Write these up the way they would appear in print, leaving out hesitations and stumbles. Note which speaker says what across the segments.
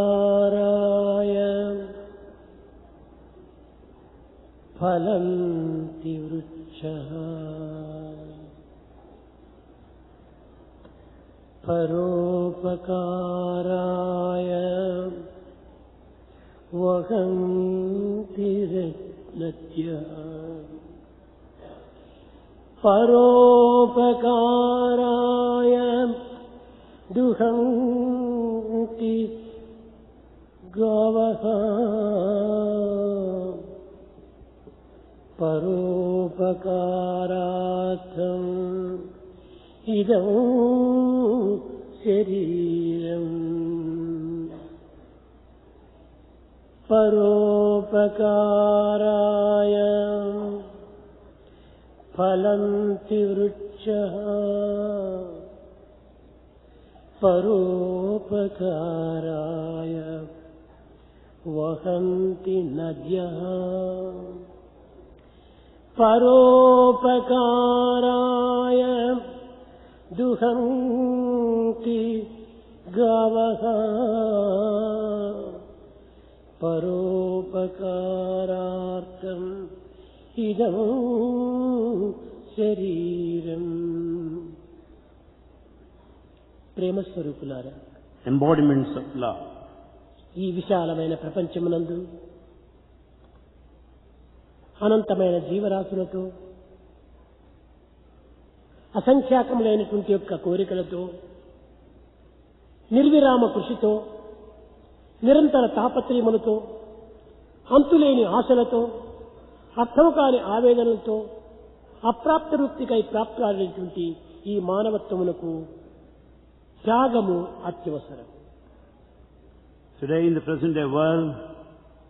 Speaker 1: పరోపకారాయ ఫలంతి వృక్షః పరోపకారాయ వహంతి నద్యః పరోపకారాయ దుహంతి గావః పరోపకారార్థం ఇదం శరీరం పరోపకారాయ ఫలంతి వృక్షః పరోపకారాయ వహంతి నద్యః పరోపకారాయ దుహంతి గావః పరోపకారార్థం ఇదం శరీరం. ప్రేమ స్వరూపులారా,
Speaker 2: embodiments of love.
Speaker 1: ఈ విశాలమైన ప్రపంచమునందు అనంతమైన జీవరాశులతో అసంఖ్యాకములైనటువంటి యొక్క కోరికలతో నిర్విరామ కృషితో నిరంతర తాపత్రయములతో అంతులేని ఆశలతో అర్థం కాని ఆవేదనలతో అప్రాప్త వృత్తికై ప్రాప్తాలైనటువంటి ఈ మానవత్వమునకు త్యాగము అత్యవసరం.
Speaker 2: Today in the present day world,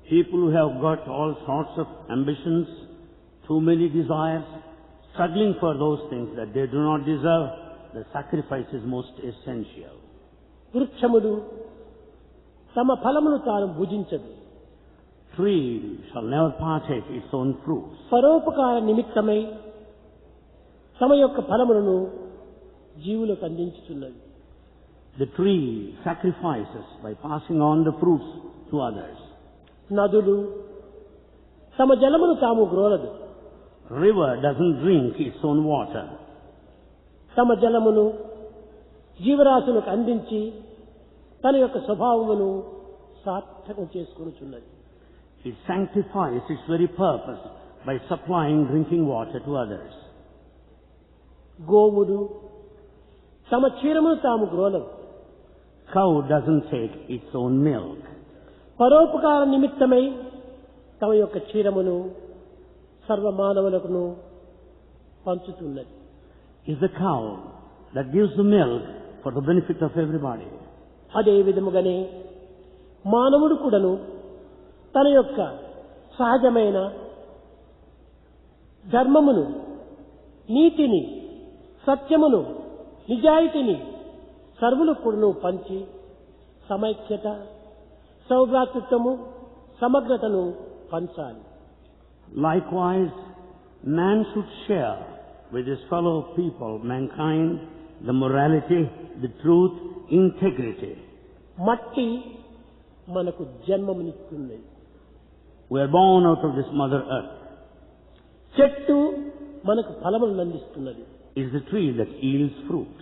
Speaker 2: people who have got all sorts of ambitions, too many desires, struggling for those things that they do not deserve, the sacrifice is most essential.
Speaker 1: వృక్షములు తమ ఫలమును తాను భుజించదు.
Speaker 2: Tree shall never partake its own fruits.
Speaker 1: పరోపకార నిమిత్తమై తమ యొక్క ఫలములను జీవులకు అందించుతున్నది.
Speaker 2: The tree sacrifices by passing on the fruits to others.
Speaker 1: నదులు తమ జలమును తాము గ్రోలదు.
Speaker 2: River doesn't drink its own water.
Speaker 1: తమ జలమును జీవరాశులకు అందించి తన యొక్క స్వభావమును సార్థకం చేసుకొనుచున్నది.
Speaker 2: It sanctifies its very purpose by supplying drinking water to others.
Speaker 1: గోవులు తమ క్షీరమును తాము గ్రోలవు.
Speaker 2: Cow doesn't take its own milk.
Speaker 1: పరోపకార నిమిత్తమై తమ యొక్క క్షీరమును సర్వమానవులకు పంచుతున్నది.
Speaker 2: It's the cow that gives the milk for the benefit of everybody.
Speaker 1: అదే విధముగానే మానవుడు కూడాను తన యొక్క సహజమైన ధర్మమును, నీతిని, సత్యమును, నిజాయితీని సర్వులకు కూడాను పంచి సమైక్యత, సౌభ్రాతృత్వము, సమగ్రతను పంచాలి.
Speaker 2: Likewise, man should share with his fellow people, mankind, the morality, the truth, integrity.
Speaker 1: మట్టి మనకు జన్మమునిస్తుంది.
Speaker 2: We are born out of this mother earth.
Speaker 1: చెట్టు మనకు ఫలములను అందిస్తున్నది.
Speaker 2: It is the tree that yields fruit.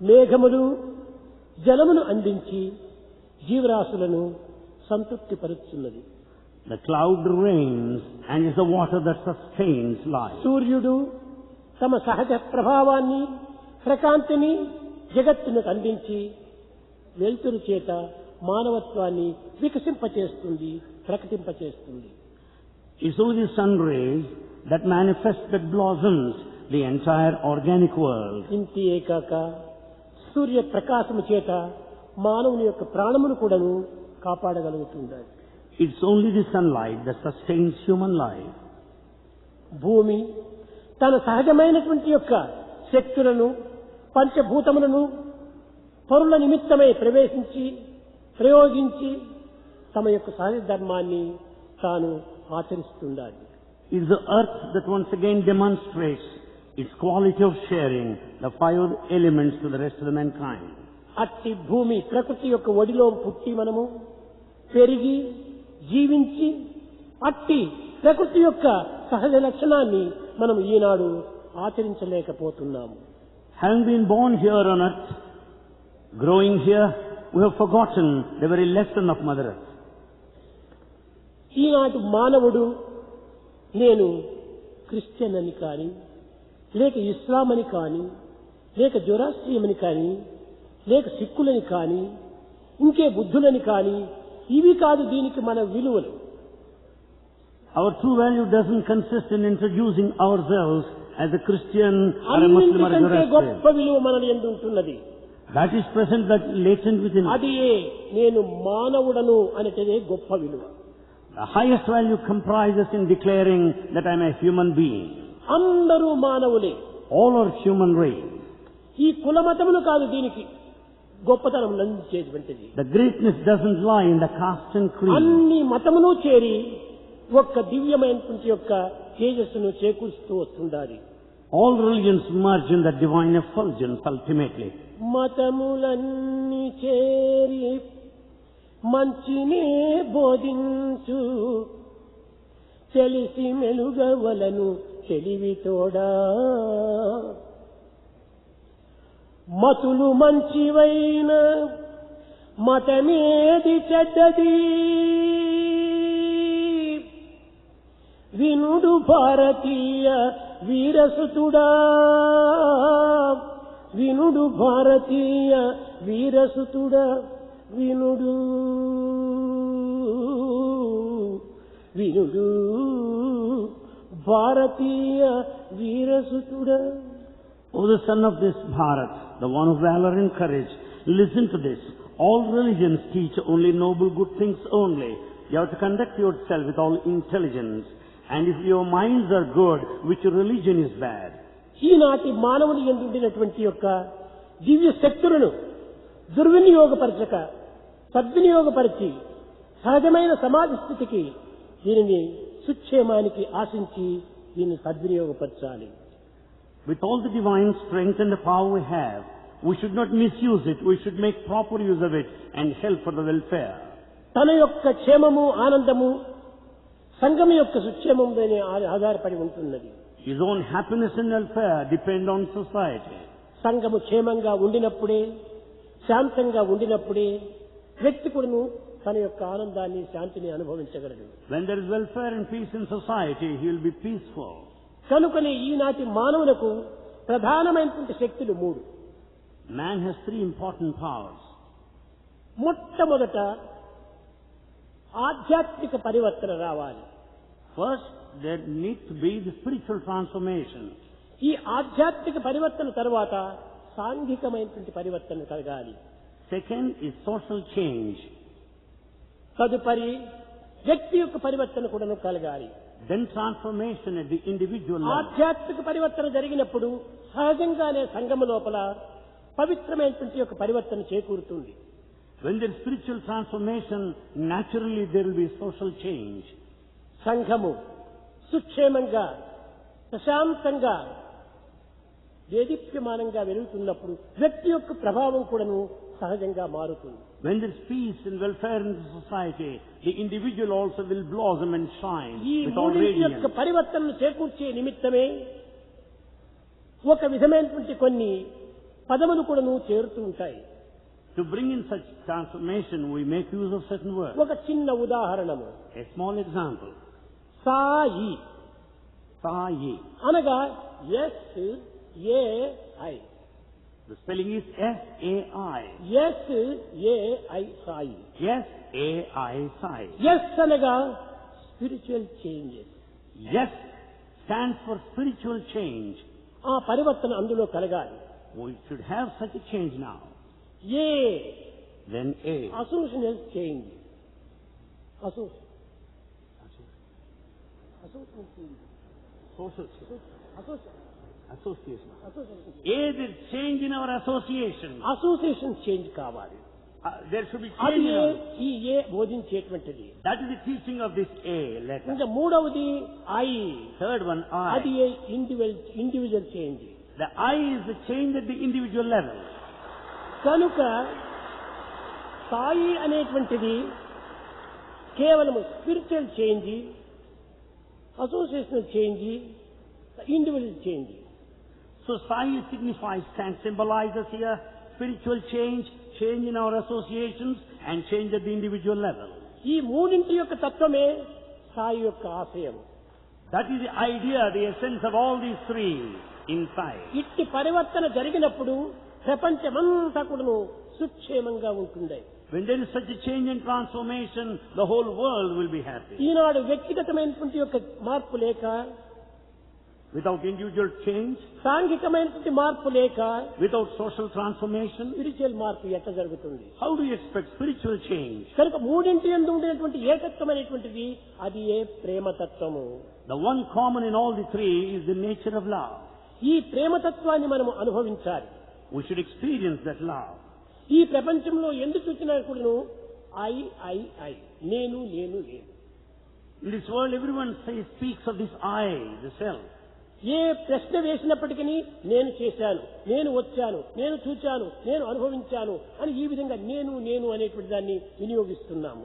Speaker 1: మేఘములు జలమును అందించి జీవరాశులను సంతృప్తి పరుస్తున్నది.
Speaker 2: The cloud rains and is the water that sustains life.
Speaker 1: సూర్యుడు తమ సహజ ప్రభావాన్ని, ప్రకాంతిని జగత్తునకు అందించి వెలుతురు చేత మానవత్వాన్ని వికసింపచేస్తుంది, ప్రకటింపచేస్తుంది.
Speaker 2: It's only the sun rays that manifest, that blossoms the entire organic world.
Speaker 1: ఇంతియే కాక సూర్య ప్రకాశము చేత మానవుని యొక్క ప్రాణమును కూడాను కాపాడగలుగుతుంది.
Speaker 2: It's only the sunlight that sustains human life.
Speaker 1: భూమి తన సహజమైనటువంటి యొక్క శక్తులను, పంచభూతములను పరుల నిమిత్తమై ప్రయోగించి తమ యొక్క సహజ ధర్మాన్ని తాను ఆచరిస్తుండాలి.
Speaker 2: It's the earth that once again demonstrates its quality of sharing the five elements to the rest of the mankind.
Speaker 1: అట్టి భూమి ప్రకృతి యొక్క ఒడిలో పుట్టి మనము పెరిగి జీవించి అట్టి ప్రకృతి యొక్క సహజ లక్షణాన్ని మనం ఈనాడు ఆచరించలేకపోతున్నాము.
Speaker 2: Having been born here on earth, growing here, we have forgotten the very lesson of Mother Earth.
Speaker 1: ఈనాటి మానవుడు నేను క్రిస్టియన్ అని కానీ, లేక ఇస్లాం అని కానీ, లేక జొరాస్ట్రియన్ అని కానీ, లేక సిక్కులని కానీ, ఇంకే బుద్ధులని కానీ, ఇవి కాదు దీనికి మన విలువలు.
Speaker 2: Our true value doesn't consist in introducing ourselves as a Christian or a Muslim or a
Speaker 1: అన్నింటికంటే గొప్ప
Speaker 2: Zoroastrian.
Speaker 1: విలువ మనలో ఎందు ఉంటున్నది.
Speaker 2: That is present, that latent within us.
Speaker 1: అది నేను మానవుడను అనేటదే గొప్ప విలువ.
Speaker 2: The highest value comprises in declaring that I am a human being.
Speaker 1: అందరూ మానవులే.
Speaker 2: All are human race.
Speaker 1: ఈ కులమతములు కాదు దీనికి గొప్పతనం నందించేటువంటిది.
Speaker 2: The greatness doesn't lie in the caste and creed.
Speaker 1: అన్ని మతములు చేరి ఒక్క దివ్యమైనటువంటి యొక్క తేజస్సును చేకూరుస్తూ వస్తుండాలి.
Speaker 2: All religions merge in the divine effulgence ultimately.
Speaker 1: మతములన్నీ చేరి మంచినే బోధించు తెలిసి మెలుగవలను తెలివితోడా మతులు మంచివైన మతమేది చెడ్డది వినుడు భారతీయ వీరసుతుడా వినుడు భారతీయ వీరసుతుడా వినుడు వినుడు భారతీయ వీరసుతుడా.
Speaker 2: O the son of this Bharat, the one of valor and courage, listen to this. All religions teach only noble good things only. You have to conduct yourself with all intelligence. And if your minds are good, which religion is bad?
Speaker 1: ఈనాటి మానవుని యందు ఉండినటువంటి యొక్క దివ్య శక్తులను దుర్వినియోగపరచక సద్వినియోగపరిచి సహజమైన సమాధి స్థితికి దీనిని సుక్షేమానికి ఆశించి దీన్ని సద్వినియోగపరచాలి.
Speaker 2: With all the divine strength and the power we have, we should not misuse it. We should make proper use of it and help for the welfare.
Speaker 1: తన యొక్క క్షేమము ఆనందము సంఘం యొక్క సుక్షేమంపైనే ఆధారపడి ఉంటున్నది.
Speaker 2: His own happiness and welfare depend on society.
Speaker 1: సంఘము క్షేమంగా ఉండినప్పుడే శాంతంగా ఉండినప్పుడే వ్యక్తి కూడాను తన యొక్క ఆనందాన్ని శాంతిని అనుభవించగలడు.
Speaker 2: When there is welfare and peace in society, he will be peaceful.
Speaker 1: కనుకనే ఈనాటి మానవులకు ప్రధానమైనటువంటి శక్తులు మూడు.
Speaker 2: Man has three important powers.
Speaker 1: మొట్టమొదట ఆధ్యాత్మిక పరివర్తన రావాలి.
Speaker 2: First, there needs to be the spiritual transformation.
Speaker 1: ఈ ఆధ్యాత్మిక పరివర్తన తర్వాత సాంఘికమైనటువంటి పరివర్తన కలగాలి.
Speaker 2: Second is social change.
Speaker 1: తదుపరి వ్యక్తి యొక్క పరివర్తన కూడా కలగాలి.
Speaker 2: Then transformation at the individual level.
Speaker 1: ఆధ్యాత్మిక పరివర్తన జరిగినప్పుడు సహజంగానే సంఘము లోపల పవిత్రమైనటువంటి యొక్క పరివర్తన చేకూరుతుంది.
Speaker 2: When there is spiritual transformation, naturally there will be social change.
Speaker 1: సంఘము సుక్షేమంగా ప్రశాంతంగా దేదీప్యమానంగా వెలుగుతున్నప్పుడు వ్యక్తి యొక్క ప్రభావం కూడాను సహజంగా మారుతుంది.
Speaker 2: When there is peace and welfare in the society, the individual also will blossom and shine
Speaker 1: ఈ
Speaker 2: with all
Speaker 1: మూడింటి యొక్క
Speaker 2: radiance.
Speaker 1: పరివర్తనను చేకూర్చే నిమిత్తమే ఒక విధమైనటువంటి కొన్ని పదములు కూడాను చేరుతూ ఉంటాయి.
Speaker 2: To bring in such transformation, we make use of certain words.
Speaker 1: ఒక చిన్న ఉదాహరణము,
Speaker 2: A small example.
Speaker 1: Sai
Speaker 2: Sai.
Speaker 1: అనగా SAI.
Speaker 2: The spelling is S-A-I.
Speaker 1: SAI Sai.
Speaker 2: S-A-I, Sai.
Speaker 1: S అనగా spiritual changes.
Speaker 2: Yes stands for spiritual change.
Speaker 1: ఆ పరివర్తన అందులో కలగాలి.
Speaker 2: We should have such a change now.
Speaker 1: A
Speaker 2: Then A.
Speaker 1: అసోసియేషనల్ change.
Speaker 2: Association. A, there is change in our association.
Speaker 1: Association change కావాలి.
Speaker 2: There should be
Speaker 1: అది
Speaker 2: change in our...
Speaker 1: ఈ ఏ బోధించేటువంటిది.
Speaker 2: That is the teaching of this A letter.
Speaker 1: ఇంకా మూడవది I.
Speaker 2: Third one,
Speaker 1: అది
Speaker 2: I.
Speaker 1: Individual change.
Speaker 2: The I is the change at the individual level.
Speaker 1: కనుక స్థాయి అనేటువంటిది కేవలం spiritual change, అసోసియేషనల్ change, individual change.
Speaker 2: So Sai signifies and symbolizes here spiritual change, change in our associations and change at the individual level.
Speaker 1: ఈ మూడింటి యొక్క తత్వమే సాయి యొక్క ఆశయం.
Speaker 2: That is the idea, the essence of all these three in Sai.
Speaker 1: ఇట్టి పరివర్తన జరిగినప్పుడు ప్రపంచమంతా కూడాను సుక్షేమంగా ఉంటుంది.
Speaker 2: When there is such a change and transformation, the whole world will be happy.
Speaker 1: ఈనాడు వ్యక్తిగతమైనటువంటి యొక్క మార్పు లేక,
Speaker 2: Without individual change,
Speaker 1: సాంఘికమైనటువంటి మార్పు లేక,
Speaker 2: without social transformation,
Speaker 1: స్పిరిచువల్ మార్పు ఎట్లా జరుగుతుంది?
Speaker 2: how do you expect spiritual change?
Speaker 1: కనుక మూడింటి యందు ఉండేటువంటి ఏకత్వమైనటువంటిది అది ఏ ప్రేమతత్వము.
Speaker 2: The one common in all the three is the nature of love.
Speaker 1: ఈ ప్రేమతత్వాన్ని మనము అనుభవించాలి.
Speaker 2: We should experience that love.
Speaker 1: ఈ ప్రపంచంలో ఎందుకు చూసినా కూడాను ఐ నేను నేను నేను.
Speaker 2: In this world, everyone speaks of this I, the self.
Speaker 1: ఏ ప్రశ్న వేసినప్పటికీ నేను చేశాను, నేను వచ్చాను, నేను చూచాను, నేను అనుభవించాను అని ఈ విధంగా నేను నేను అనేటువంటి దాన్ని వినియోగిస్తున్నాము.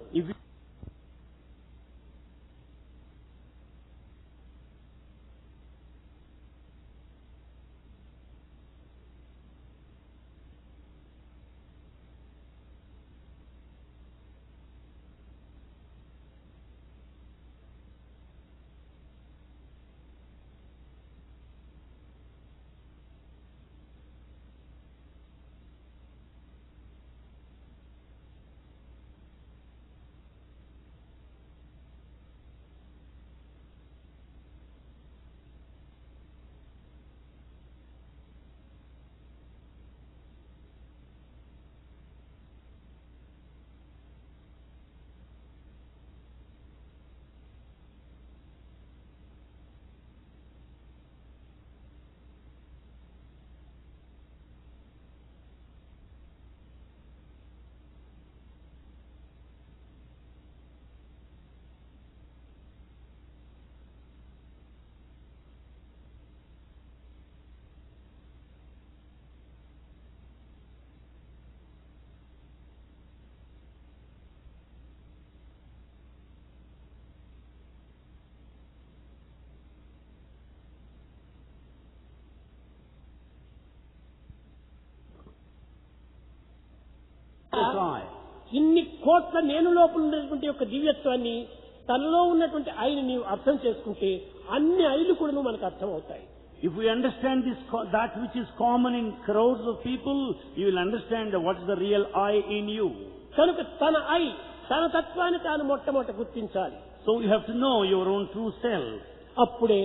Speaker 1: ఇన్ని కోట్ల నేను లోపల ఉన్నటువంటి యొక్క దివ్యత్వాన్ని, తనలో ఉన్నటువంటి ఐని నీవు అర్థం చేసుకుంటే అన్ని ఐలు కూడా మనకు అర్థం అవుతాయి.
Speaker 2: If we understand this, that which is common in crowds of people, you will understand what is the real I in you.
Speaker 1: కనుక తన ఐ, తన తత్వాన్ని తాను మొట్టమొదట గుర్తించాలి.
Speaker 2: So you have to know your own true self.
Speaker 1: అప్పుడే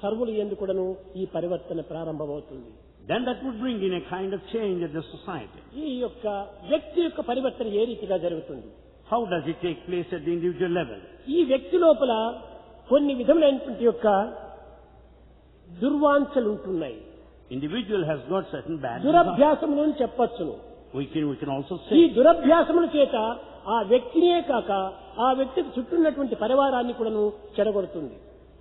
Speaker 1: సర్వుల యందు కూడాను ఈ పరివర్తన ప్రారంభమవుతుంది.
Speaker 2: Then that would bring in a kind of change at the society.
Speaker 1: ఈ యొక్క వ్యక్తి యొక్క పరివర్తన ఏ రీతిగా జరుగుతుంది?
Speaker 2: How does it take place at the individual level?
Speaker 1: ఈ వ్యక్తి లోపల కొన్ని విధములైనటువంటి యొక్క దుర్వాంఛలు ఉంటున్నాయి.
Speaker 2: Individual has got certain bad desires.
Speaker 1: దురభ్యాసములు చెప్పొచ్చును.
Speaker 2: We can also
Speaker 1: ఈ
Speaker 2: say
Speaker 1: దురభ్యాసముల చేత ఆ వ్యక్తినే కాక ఆ వ్యక్తికి చుట్టూన్నటువంటి పరివారాన్ని కూడాను చెడగొడుతుంది.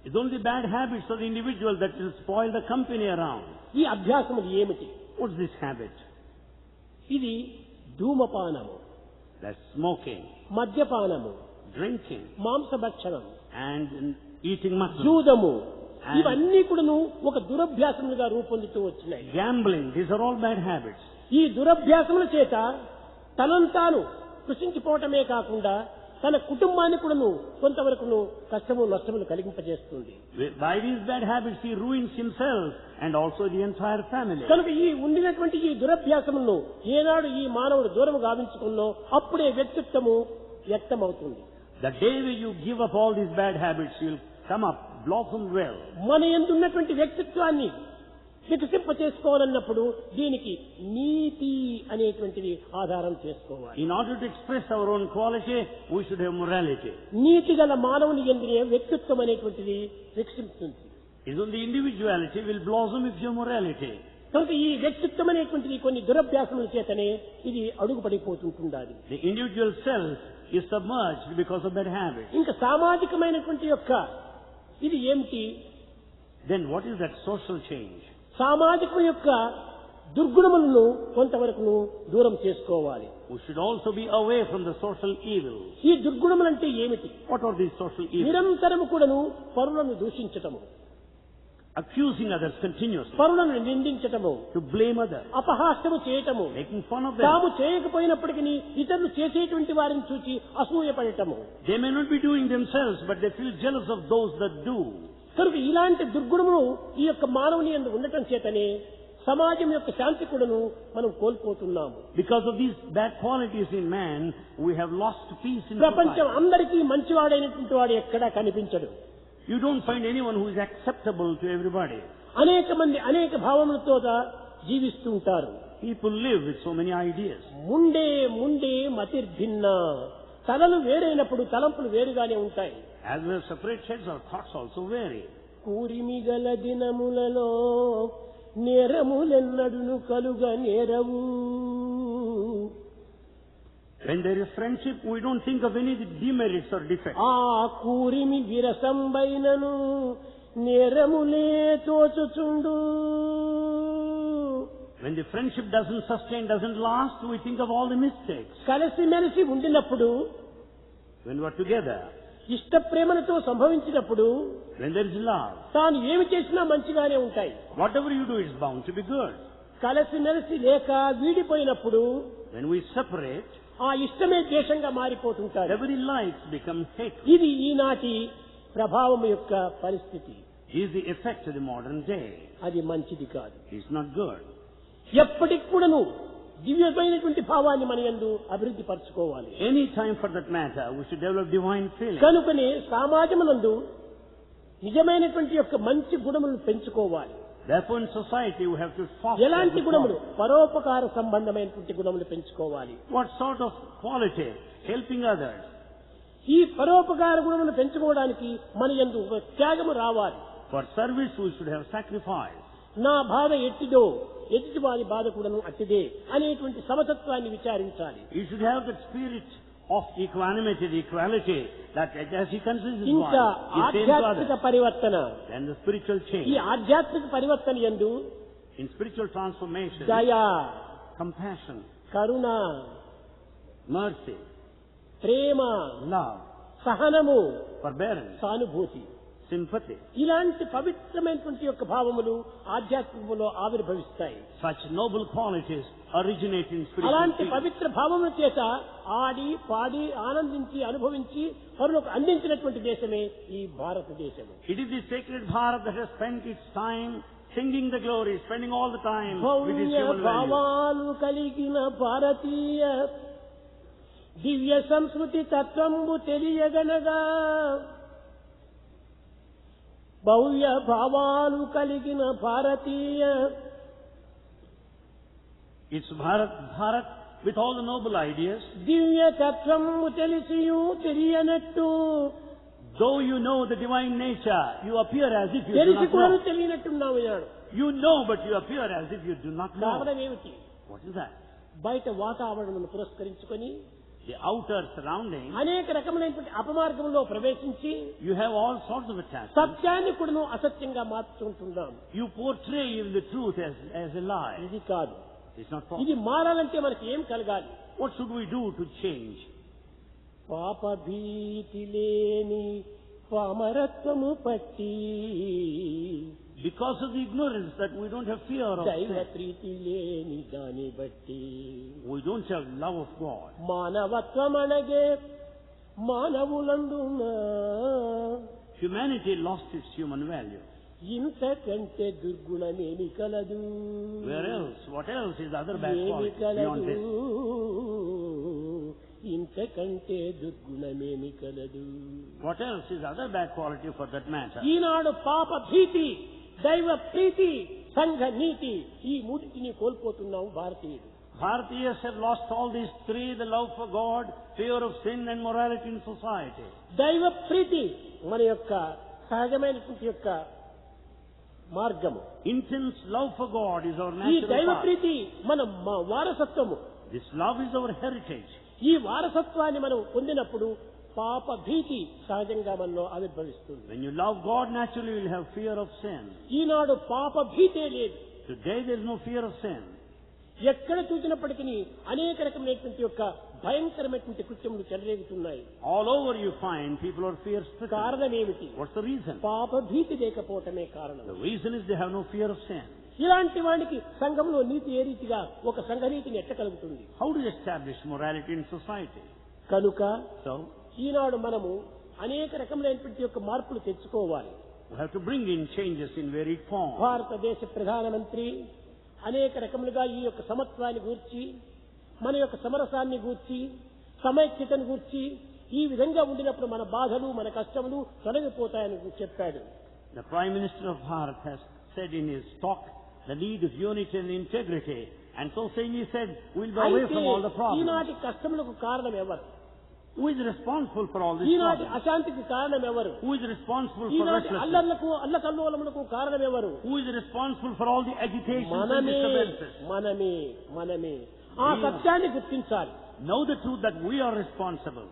Speaker 2: it's only bad habits of the individual that will spoil the company around.
Speaker 1: ఈ అభ్యాసములు ఏమిటి?
Speaker 2: What's this habit?
Speaker 1: ఇది ధూమపానము,
Speaker 2: That's smoking,
Speaker 1: మద్యపానము,
Speaker 2: drinking,
Speaker 1: మాంసభక్షణం,
Speaker 2: and eating mutton,
Speaker 1: జూదము, ఇవన్నీ కూడాను ఒక దురభ్యాసములుగా రూపొందుతూ వచ్చినాయి.
Speaker 2: gambling. These are all bad habits.
Speaker 1: ఈ దురభ్యాసముల చేత తనంతాను కృషించిపోవటమే కాకుండా తన కుటుంబాన్ని కూడాను కొంతవరకును కష్టము నష్టములు కలిగింపజేస్తుంది.
Speaker 2: By these bad habits, he ruins himself and also the entire family.
Speaker 1: కనుక ఈ ఉండినటువంటి ఈ దురభ్యాసములను ఏనాడు ఈ మానవుడు దూరము గావించుకున్నో అప్పుడే వ్యక్తిత్వము వ్యక్తమవుతుంది.
Speaker 2: The day when you give up all these bad habits, you'll come up, blossom well.
Speaker 1: మన యందు ఉన్నటువంటి వ్యక్తిత్వాన్ని వికసింప చేసుకోవాలన్నప్పుడు దీనికి నీతి అనేటువంటిది ఆధారం చేసుకోవాలి.
Speaker 2: In order to express our own quality, we should have morality.
Speaker 1: నీతి గల మానవుని యందునే వ్యక్తిత్వం అనేటువంటిది వికసిస్తుంది.
Speaker 2: It's only individuality will blossom if you have morality.
Speaker 1: కనుక ఈ వ్యక్తిత్వం అనేటువంటిది కొన్ని దురభ్యాసముల చేతనే ఇది అడుగుపడిపోతుంటుండాలి.
Speaker 2: The individual self is submerged because of bad habits.
Speaker 1: ఇంకా సామాజికమైనటువంటి యొక్క ఇది ఏమిటి?
Speaker 2: Then what is that social change?
Speaker 1: సామాజికం యొక్క దుర్గుణములను కొంతవరకు దూరం చేసుకోవాలి.
Speaker 2: We should also be away from the social evil.
Speaker 1: ఈ దుర్గుణములంటే ఏమిటి?
Speaker 2: What are these social evils?
Speaker 1: నిరంతరము కూడాను పరులను దూషించటము,
Speaker 2: Accusing others continuously,
Speaker 1: పరులను నిందించటము,
Speaker 2: to blame others,
Speaker 1: అపహాస్యము చేయటము,
Speaker 2: making fun of them.
Speaker 1: తాము చేయకపోయినప్పటికీ ఇతరులు చేసేటువంటి వారిని చూచి అసూయపడటము.
Speaker 2: They may not be doing themselves, but they feel jealous of those that do.
Speaker 1: కనుక ఇలాంటి దుర్గుణములు ఈ యొక్క మానవుని యందు ఉండటం చేతనే సమాజం యొక్క శాంతి కూడాను మనం కోల్పోతున్నాము.
Speaker 2: Because of these bad qualities in man, we have lost peace in
Speaker 1: ప్రపంచం
Speaker 2: society.
Speaker 1: అందరికీ మంచివాడైనటువంటి వాడు ఎక్కడా కనిపించడు.
Speaker 2: You don't find anyone who is acceptable to everybody.
Speaker 1: అనేక మంది అనేక భావములతో జీవిస్తూ ఉంటారు.
Speaker 2: People live with so many ideas.
Speaker 1: Munde మతిర్భిన్న, తలలు వేరైనప్పుడు తలంపులు వేరుగానే ఉంటాయి.
Speaker 2: As we have separate heads, our thoughts also vary.
Speaker 1: కూరిమిగల దినములలో నేరములెన్నడును కలుగ నేరవు.
Speaker 2: When there is friendship, we don't think of any demerits or defects.
Speaker 1: ఆ కూరిమి విరసంబైనను నేరములే తోచుచుండు.
Speaker 2: When the friendship doesn't sustain, doesn't last, we think of all the mistakes.
Speaker 1: కలిసిమెలిసి ఉండినప్పుడు,
Speaker 2: When we are together,
Speaker 1: ఇష్ట ప్రేమలతో సంభవించినప్పుడు
Speaker 2: when there is love,
Speaker 1: తాను ఏమి చేసినా మంచిగానే ఉంటాయి.
Speaker 2: whatever you do is bound to be good.
Speaker 1: కలిసిమెలిసి లేక వీడిపోయినప్పుడు
Speaker 2: When we separate,
Speaker 1: ఆ ఇష్టమే ద్వేషంగా మారిపోతుంటారు.
Speaker 2: the very likes become hate.
Speaker 1: ఇది ఈనాటి ప్రభావం యొక్క పరిస్థితి.
Speaker 2: Is the effect of the modern day.
Speaker 1: అది మంచిది కాదు.
Speaker 2: It's not good.
Speaker 1: ఎప్పటికి కూడాను దివ్యమైనటువంటి భావాన్ని మన యందు అభివృద్ధి పరచుకోవాలి.
Speaker 2: Any time for that matter, we should develop divine feeling.
Speaker 1: కనుకనే సమాజమునందు నిజమైనటువంటి యొక్క మంచి గుణములను పెంచుకోవాలి.
Speaker 2: Therefore, in society, we have to foster
Speaker 1: ఎలాంటి
Speaker 2: good
Speaker 1: గుణములు?
Speaker 2: qualities.
Speaker 1: పరోపకార సంబంధమైనటువంటి గుణములు పెంచుకోవాలి.
Speaker 2: What sort of quality? Helping others.
Speaker 1: ఈ పరోపకార గుణములు పెంచుకోవడానికి మన యందు ఒక త్యాగము రావాలి.
Speaker 2: For service, we should have sacrifice.
Speaker 1: నా బాధ ఎట్టిదో ఎదుటి వారి బాధ కూడాను అట్టిదే అనేటువంటి సమతత్వాన్ని విచారించాలి.
Speaker 2: You should have that spirit of equanimity, the equality, that as he considers his
Speaker 1: ఇంకా
Speaker 2: one, he same to
Speaker 1: ఆధ్యాత్మిక
Speaker 2: others.
Speaker 1: పరివర్తన,
Speaker 2: Then the spiritual
Speaker 1: ఈ
Speaker 2: change.
Speaker 1: ఆధ్యాత్మిక పరివర్తన యందు
Speaker 2: In spiritual transformation,
Speaker 1: దయ,
Speaker 2: compassion,
Speaker 1: కరుణ,
Speaker 2: mercy,
Speaker 1: ప్రేమ,
Speaker 2: love,
Speaker 1: సహనము,
Speaker 2: forbearance,
Speaker 1: సానుభూతి,
Speaker 2: sympathy,
Speaker 1: ఇలాంటి పవిత్రమైనటువంటి యొక్క భావములు ఆధ్యాత్మికములో ఆవిర్భవిస్తాయి.
Speaker 2: such noble qualities originate in spiritual
Speaker 1: అలాంటి
Speaker 2: field.
Speaker 1: పవిత్ర భావముల చేత ఆడి పాడి ఆనందించి అనుభవించి పరులకు అందించినటువంటి దేశమే ఈ భారతదేశము.
Speaker 2: It is the sacred Bharat that has spent its time singing the glory, spending all the time with its
Speaker 1: Bhavya
Speaker 2: human values.
Speaker 1: భావాలు కలిగిన భారతీయ దివ్య సంస్కృతి తత్వంబు తెలియగనగా, భవ్య భావాలు కలిగిన భారతీయ
Speaker 2: It's Bharat with all the noble ideas.
Speaker 1: దివ్య తత్వంబు తెలిసియు తెలియనట్టు,
Speaker 2: Though you know the divine nature, you appear as if you do
Speaker 1: తెలిసి
Speaker 2: not
Speaker 1: కూడా
Speaker 2: know.
Speaker 1: తెలియనట్టున్నావు అన్నాడు.
Speaker 2: You know, but you appear as if you do not know.
Speaker 1: కారణం ఏమిటి?
Speaker 2: What is that?
Speaker 1: బయట వాతావరణమును పురస్కరించుకొని
Speaker 2: The outer surrounding,
Speaker 1: అనేక రకములైనటువంటి అపమార్గంలో ప్రవేశించి
Speaker 2: you have all sorts of attachments.
Speaker 1: సత్యాన్ని కూడాను అసత్యంగా మార్చుకుంటున్నాం.
Speaker 2: You portray even the truth as a lie.
Speaker 1: ఇది కాదు.
Speaker 2: It's not possible.
Speaker 1: ఇది మారాలంటే మనకి ఏం కలగాలి?
Speaker 2: What should we do to change?
Speaker 1: పాప భీతి లేని పామరత్వము పట్టి,
Speaker 2: Because of the ignorance that we don't have fear of
Speaker 1: దైవ
Speaker 2: sin.
Speaker 1: ప్రీతి లేని దాని బట్టి,
Speaker 2: We don't have love of God.
Speaker 1: మానవత్వమనగే మానవులందున
Speaker 2: Humanity lost its human value.
Speaker 1: ఇంతకంటే దుర్గుణమేమి కలదు?
Speaker 2: Where else? What else is the other bad
Speaker 1: ఏమి
Speaker 2: quality beyond
Speaker 1: కలదు?
Speaker 2: this?
Speaker 1: ఇంతకంటే దుర్గుణమేమి కలదు?
Speaker 2: What else is the other bad quality for that matter?
Speaker 1: ఈనాడు పాప భీతి, దైవ ప్రీతి, సంఘ నీతి, ఈ మూడింటిని కోల్పోతున్నాం భారతీయులు.
Speaker 2: Bharatiyas have lost all these three: the love for God, fear of sin, and morality in society.
Speaker 1: దైవ ప్రీతి మన యొక్క సహజమైనటువంటి యొక్క మార్గము.
Speaker 2: Intense love for God is our
Speaker 1: ఈ
Speaker 2: natural
Speaker 1: దైవ
Speaker 2: path.
Speaker 1: ప్రీతి మన వారసత్వము.
Speaker 2: This love is our heritage.
Speaker 1: ఈ వారసత్వాన్ని మనం పొందినప్పుడు పాప భీతి సహజంగా మనలో ఆవిర్భవిస్తుంది.
Speaker 2: When you love God, naturally you will have fear of sin.
Speaker 1: ఈనాడు పాప భీతే లేదు.
Speaker 2: Today there is no fear of sin.
Speaker 1: ఎక్కడ చూసినప్పటికీ అనేక రకమైనటువంటి యొక్క భయంకరమైనటువంటి కృత్యములు చెలరేగుతున్నాయి.
Speaker 2: All over you find people are fear-stricken.
Speaker 1: కారణం ఏమిటి?
Speaker 2: What's the reason?
Speaker 1: పాప భీతి లేకపోవటమే కారణం.
Speaker 2: The reason is they have no fear of sin.
Speaker 1: ఇలాంటి వాడికి సంఘంలో నీతి ఏ రీతిగా ఒక సంఘనీతిని ఎట్టగలుగుతుంది?
Speaker 2: How do you establish morality in society?
Speaker 1: కనుక
Speaker 2: So,
Speaker 1: ఈనాడు మనము అనేక రకములైనటువంటి యొక్క మార్పులు తెచ్చుకోవాలి.
Speaker 2: we have to bring in changes in varied form.
Speaker 1: భారతదేశ ప్రధానమంత్రి అనేక రకములుగా ఈ యొక్క సమత్వాన్ని గూర్చి, మన యొక్క సమరసాన్ని గూర్చి, సమైక్యతను గూర్చి ఈ విధంగా ఉండినప్పుడు మన బాధలు మన కష్టములు తొలగిపోతాయని చెప్పాడు.
Speaker 2: The Prime Minister of Bharat has said in his talk the need of unity and integrity, and so saying he said we'll be away from all the problems.
Speaker 1: ఈనాటి కష్టములకు కారణం ఎవరు?
Speaker 2: Who is responsible for all this
Speaker 1: ఈనాటి
Speaker 2: problem?
Speaker 1: అశాంతికి కారణం ఎవరు?
Speaker 2: Who is responsible for
Speaker 1: ఈనాటి
Speaker 2: restlessness?
Speaker 1: అల్లర్లకు అల్లకల్లోలములకు కారణం ఎవరు?
Speaker 2: Who is responsible for all the agitations and
Speaker 1: మనమే
Speaker 2: disturbances?
Speaker 1: మనమే ఆ సత్యాన్ని గుర్తించాలి.
Speaker 2: Know the truth that we are responsible.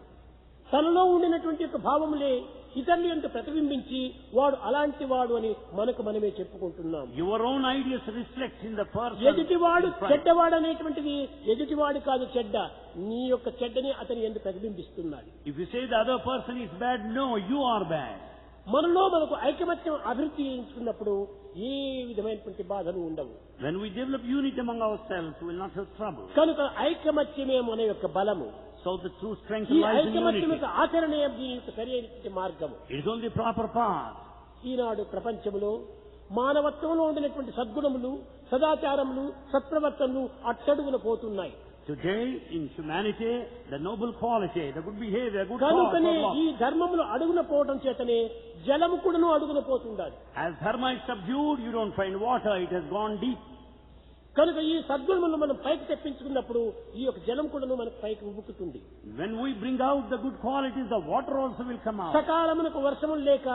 Speaker 1: తనలో ఉండినటువంటి యొక్క భావములే ఇతరులు ఎంత ప్రతిబింబించి వాడు అలాంటి వాడు అని మనకు మనమే చెప్పుకుంటున్నాం.
Speaker 2: Your own ideas reflect in the person.
Speaker 1: ఎదుటివాడు చెడ్డవాడు అనేటువంటిది ఎదుటివాడు కాదు చెడ్డ, నీ యొక్క చెడ్డని అతని ఎందుకు ప్రతిబింబిస్తున్నాడు.
Speaker 2: If you say the other person is bad, no, you are bad.
Speaker 1: మనలో మనకు ఐకమత్యం అభివృద్ధి చేయించుకున్నప్పుడు ఏ విధమైనటువంటి బాధలు ఉండవు.
Speaker 2: When we develop unity among ourselves, we will not have trouble.
Speaker 1: కనుక ఐకమత్యమే మన యొక్క బలము.
Speaker 2: So the true strength
Speaker 1: ఈ
Speaker 2: lies in
Speaker 1: ఐకమత్యం
Speaker 2: unity.
Speaker 1: యొక్క ఆచరణే దీని యొక్క సరైన మార్గము.
Speaker 2: It is only the proper path.
Speaker 1: ఈనాడు ప్రపంచంలో మానవత్వంలో ఉండినటువంటి సద్గుణములు, సదాచారములు, సత్ప్రవర్తనలు అట్టడుగున పోతున్నాయి.
Speaker 2: Today, in humanity, the noble quality, the good behavior, good thoughts
Speaker 1: కనుకనే
Speaker 2: are
Speaker 1: ఈ
Speaker 2: lost.
Speaker 1: ధర్మములు అడుగున పోవటం చేతనే జలము కూడాను అడుగున పోతుండాలి.
Speaker 2: As dharma is subdued, you don't find water, it has gone deep.
Speaker 1: కనుక ఈ సద్గుణములను మనం పైకి తెప్పించుకున్నప్పుడు ఈ యొక్క జలం కూడాను మనకు పైకి ఉబుకుతుంది.
Speaker 2: When we bring out the good qualities, the water also will come out.
Speaker 1: సకాలమునకు వర్షములు లేక,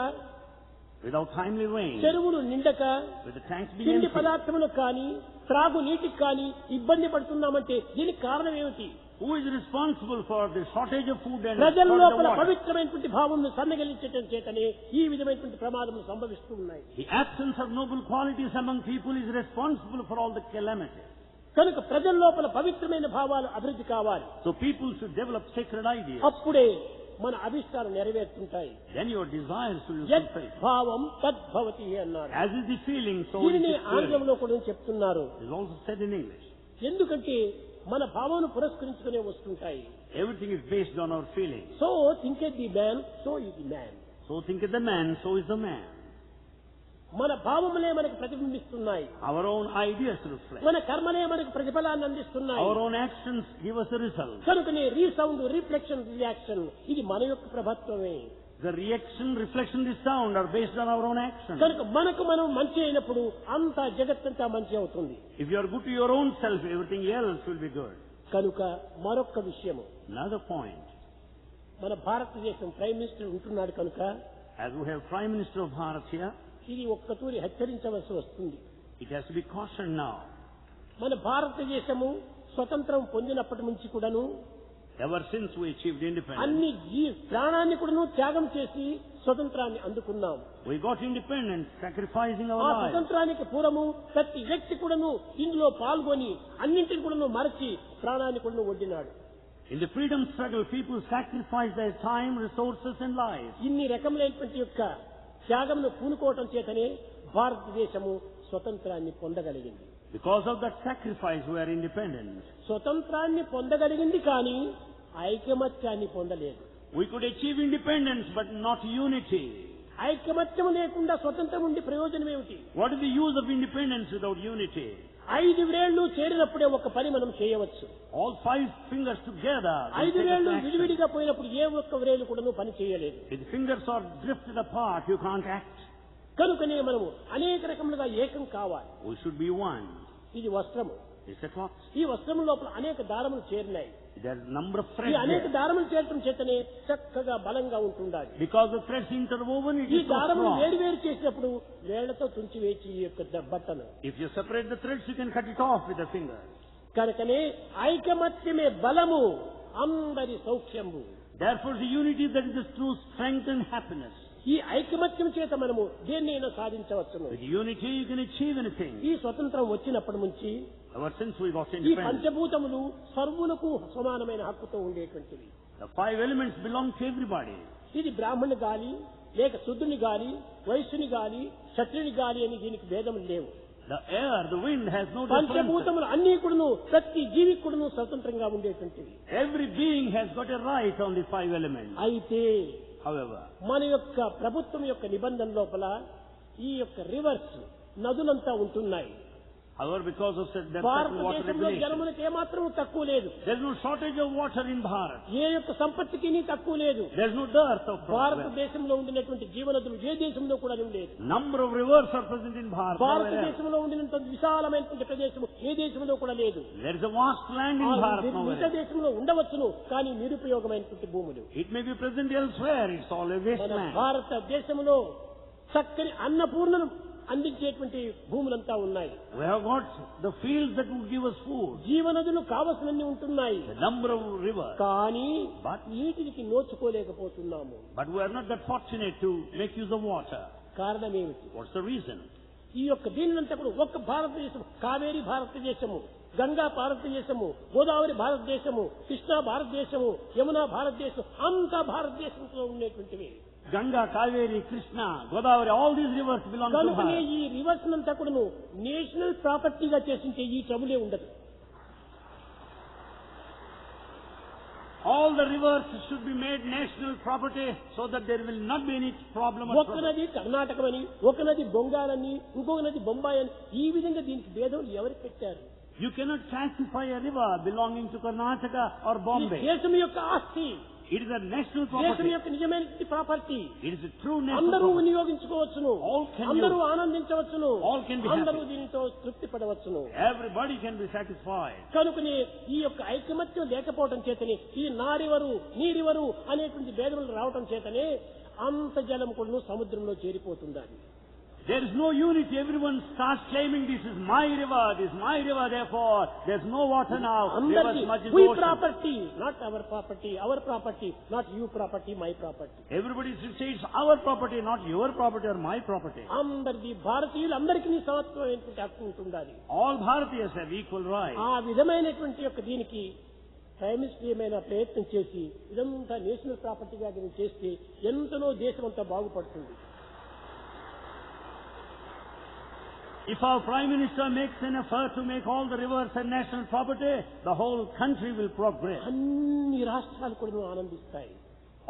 Speaker 2: Without timely rain,
Speaker 1: చెరువులు నిండక,
Speaker 2: with the tanks being
Speaker 1: తిండి
Speaker 2: empty,
Speaker 1: పదార్థములకు కానీ త్రాగు నీటికి కానీ ఇబ్బంది పడుతున్నామంటే దీనికి కారణం ఏమిటి?
Speaker 2: who is responsible for the shortage of food and
Speaker 1: ప్రజల
Speaker 2: shortage of
Speaker 1: లోపల
Speaker 2: water?
Speaker 1: పవిత్రమైనటువంటి భావమును సన్నగిలించటం చేతనే ఈ విధమైనటువంటి ప్రమాదములు సంభవిస్తూ ఉన్నాయి.
Speaker 2: The absence of noble qualities among people is responsible for all the calamities.
Speaker 1: కనుక ప్రజల లోపల పవిత్రమైన భావాలు అభివృద్ధి కావాలి.
Speaker 2: So people should develop sacred ideas.
Speaker 1: అప్పుడే మన అభిష్టాలు నెరవేరుతుంటాయి.
Speaker 2: Then your desires will be
Speaker 1: యత్
Speaker 2: fulfilled.
Speaker 1: భావం తద్భవతి అన్నారు.
Speaker 2: As is the feeling, so is
Speaker 1: దీనిని
Speaker 2: the feeling.
Speaker 1: ఆంగ్లంలో కూడా చెప్తున్నారు.
Speaker 2: It is also said in English.
Speaker 1: ఎందుకంటే మన భావను పురస్కరించుకునే వస్తుంటాయి.
Speaker 2: Everything is based on our feelings.
Speaker 1: So thinketh the man, so is the man.
Speaker 2: So thinketh the man, so is the man.
Speaker 1: మన భావములే మనకు ప్రతిబింబిస్తున్నాయి.
Speaker 2: Our own ideas reflect.
Speaker 1: మన కర్మలే మనకు ప్రతిఫలాన్ని అందిస్తున్నాయి.
Speaker 2: Our own actions give us a result.
Speaker 1: కనుకనే resound, reflection, reaction ఇది మన యొక్క ప్రభావమే.
Speaker 2: The reaction, reflection, the sound are based on our own actions.
Speaker 1: కనుక మనకు మనం మంచి అయినప్పుడు అంతా జగత్తంతా మంచి అవుతుంది.
Speaker 2: If you are good to your own self, everything else will be good.
Speaker 1: కనుక మరొక్క విషయము,
Speaker 2: Another point.
Speaker 1: మన భారతదేశం ప్రైమ్ మినిస్టర్ ఉంటున్నాడు కనుక
Speaker 2: As we have Prime Minister of Bharat here,
Speaker 1: ఇది ఒక్కతూరి హెచ్చరించవలసి వస్తుంది.
Speaker 2: it has to be cautioned now.
Speaker 1: మన భారతదేశము స్వతంత్రం పొందినప్పటి నుంచి కూడాను
Speaker 2: Ever since we achieved independence,
Speaker 1: అన్ని ప్రాణాన్ని కూడాను త్యాగం చేసి స్వతంత్రాన్ని అందుకున్నాం.
Speaker 2: we got independence, sacrificing our
Speaker 1: ఆ
Speaker 2: lives.
Speaker 1: స్వతంత్రానికి పూర్వము ప్రతి వ్యక్తి కూడాను ఇందులో పాల్గొని అన్నింటిని కూడాను మరచి ప్రాణాన్ని కూడాను ఒడ్డినాడు.
Speaker 2: In the freedom struggle, people sacrificed their time, resources and lives.
Speaker 1: ఇన్ని రకములైనటువంటి యొక్క త్యాగమును పూనుకోవటం చేతనే భారతదేశము స్వతంత్రాన్ని పొందగలిగింది.
Speaker 2: Because of that sacrifice, we are independent.
Speaker 1: స్వతంత్రాన్ని పొందగలిగింది కానీ ఐకమత్యాన్ని పొందలేదు.
Speaker 2: We could achieve independence, but not unity.
Speaker 1: ఐకమత్యం లేకుండా స్వతంత్రం ఉండి ప్రయోజనం ఏమిటి?
Speaker 2: What is the use of independence without unity?
Speaker 1: 5 వేళ్లు చేరినప్పుడే ఒక పని మనం చేయవచ్చు.
Speaker 2: All 5 fingers together. will
Speaker 1: 5
Speaker 2: take us
Speaker 1: వేళ్లు
Speaker 2: to action.
Speaker 1: విడివిడిగా పోయినప్పుడు ఏ ఒక్క వేలు కూడా పని చేయలేదు.
Speaker 2: If the fingers are drifted apart, you can't act.
Speaker 1: కనుకనే మనము అనేక రకములుగా ఏకం కావాలి.
Speaker 2: We should be one.
Speaker 1: ఇది వస్త్రము.
Speaker 2: It's a cloth.
Speaker 1: ఈ వస్త్రము లోపల అనేక దారములు చేరినాయి.
Speaker 2: There's a number of
Speaker 1: ఈ
Speaker 2: threads
Speaker 1: అనేక
Speaker 2: there.
Speaker 1: దారములు చేరటం చేతనే చక్కగా బలంగా ఉంటుండాలి.
Speaker 2: Because the threads interwoven, it
Speaker 1: ఈ
Speaker 2: is so
Speaker 1: దారములు
Speaker 2: strong.
Speaker 1: వేరు వేరు చేసినప్పుడు వేళ్లతో తుంచి వేచి ఈ యొక్క బట్టను.
Speaker 2: If you separate the threads, you can cut it off with the fingers.
Speaker 1: కనుకనే ఐకమత్యమే బలము, అందరి సౌఖ్యము.
Speaker 2: Therefore, the unity that is the true strength and happiness.
Speaker 1: ఈ ఐకమత్యం చేత మనము దేన్నైనా సాధించవచ్చును.
Speaker 2: With unity, you can achieve anything.
Speaker 1: ఈ స్వతంత్రం వచ్చినప్పటి నుంచి
Speaker 2: Ever since we got
Speaker 1: ఈ
Speaker 2: independence,
Speaker 1: పంచభూతములు సర్వులకు సమానమైన హక్కుతో ఉండేటువంటివి.
Speaker 2: the 5 elements belong to everybody.
Speaker 1: ఇది బ్రాహ్మణుని గాలి, లేక శుద్ధుని గాలి, వైశ్యుని గాలి, క్షత్రుని గాలి అని దీనికి భేదములు లేవు.
Speaker 2: The air, the wind has no difference.
Speaker 1: పంచభూతములు అన్ని కూడాను ప్రతి జీవికి కూడాను స్వతంత్రంగా ఉండేటువంటివి.
Speaker 2: Every being has got a right on the 5 elements.
Speaker 1: అయితే
Speaker 2: However,
Speaker 1: మన యొక్క ప్రభుత్వం యొక్క నిబంధన లోపల ఈ యొక్క రివర్స్ నదులంతా ఉంటున్నాయి.
Speaker 2: however, because of that certain water
Speaker 1: భారతదేశంలో
Speaker 2: regulation,
Speaker 1: జనములకు ఏమాత్రం తక్కువ లేదు.
Speaker 2: there is no shortage of water in Bharat.
Speaker 1: ఏ యొక్క సంపత్తికి తక్కువ లేదు.
Speaker 2: There is no dearth of water.
Speaker 1: భారతదేశంలో ఉండినటువంటి జీవనదులు ఏ దేశంలో కూడా లేదు.
Speaker 2: Number of rivers are present in Bharat.
Speaker 1: భారతదేశంలో ఉండినంత విశాలమైనటువంటి ప్రదేశం ఏ దేశంలో కూడా లేదు.
Speaker 2: There is a vast land in Bharat
Speaker 1: మిగతా
Speaker 2: nowhere.
Speaker 1: దేశంలో ఉండవచ్చును, కానీ నిరుపయోగమైనటువంటి భూములు.
Speaker 2: It may be present elsewhere. It's all a
Speaker 1: మన
Speaker 2: wasteland.
Speaker 1: భారతదేశంలో చక్కని అన్నపూర్ణను అందించేటువంటి భూములంతా ఉన్నాయి.
Speaker 2: We have got the fields that would give us food.
Speaker 1: జీవనదులు కావలసినన్ని ఉంటున్నాయి.
Speaker 2: The number of rivers.
Speaker 1: కానీ
Speaker 2: But-
Speaker 1: నీటికి నోచుకోలేకపోతున్నాము.
Speaker 2: But we are not that fortunate to make use of water.
Speaker 1: కారణం ఏమిటి?
Speaker 2: What's the reason?
Speaker 1: ఈ యొక్క దీనినంతా కూడా ఒక్క భారతదేశం, కావేరి భారతదేశము, గంగా భారతదేశము, గోదావరి భారతదేశము, కృష్ణా భారతదేశము, యమునా భారతదేశం, అంతా భారతదేశంలో ఉండేటువంటివి.
Speaker 2: Ganga, Kaveri, Krishna, Godavari, all these rivers belong to
Speaker 1: కనుకనే
Speaker 2: Bharat.
Speaker 1: ఈ రివర్స్ అంతా కూడా నేషనల్ ప్రాపర్టీగా చేసింటే ఈ ట్రబులే ఉండదు.
Speaker 2: All the rivers should be made national property so that there will not be any problem or
Speaker 1: ఒక
Speaker 2: trouble.
Speaker 1: నది కర్ణాటకమని, ఒక నది బొంగాలని, ఇంకొక నది బొంబాయి అని, ఈ విధంగా దీనికి భేదం ఎవరు పెట్టారు?
Speaker 2: You cannot classify a river belonging to Karnataka or
Speaker 1: ఇది
Speaker 2: Bombay.
Speaker 1: దేశం యొక్క ఆస్తి,
Speaker 2: It is a national
Speaker 1: దేశం
Speaker 2: property.
Speaker 1: యొక్క నిజమైన property.
Speaker 2: It is a true national
Speaker 1: అందరూ
Speaker 2: property.
Speaker 1: వినియోగించుకోవచ్చును,
Speaker 2: All can
Speaker 1: అందరూ
Speaker 2: use.
Speaker 1: ఆనందించవచ్చును,
Speaker 2: All can be
Speaker 1: అందరూ
Speaker 2: happy.
Speaker 1: దీనితో తృప్తి పడవచ్చును.
Speaker 2: Everybody can be satisfied.
Speaker 1: కనుకనే ఈ యొక్క ఐకమత్యం లేకపోవడం చేతనే ఈ నారివరు నీరివరు అనేటువంటి భేదములు రావటం చేతనే అంత జలం కూడా సముద్రంలో చేరిపోతుందని.
Speaker 2: There is no unity. Everyone starts claiming this is my river, therefore there's no water now. River
Speaker 1: అందరికీ
Speaker 2: much is
Speaker 1: we
Speaker 2: ocean.
Speaker 1: property, not our property, our property, not you property, my property.
Speaker 2: Everybody should say it's our property, not your property or my property.
Speaker 1: అందరిది భారతీయులందరికీ సమత్వమైనటువంటి హక్కు ఉంటుండాలి.
Speaker 2: All Bharatiyas have equal rights.
Speaker 1: ఆ విధమైనటువంటి యొక్క దీనికి prime minister ఏమైనా ప్రయత్నం చేసి ఇదంతా నేషనల్ ప్రాపర్టీగా దీన్ని చేస్తే ఎంతనో దేశం అంతా బాగుపడుతుంది.
Speaker 2: If our Prime Minister makes an effort to make all the rivers a national property, the whole country will progress.
Speaker 1: అన్ని రాష్ట్రాలు కూడా ఆనందిస్తాయి.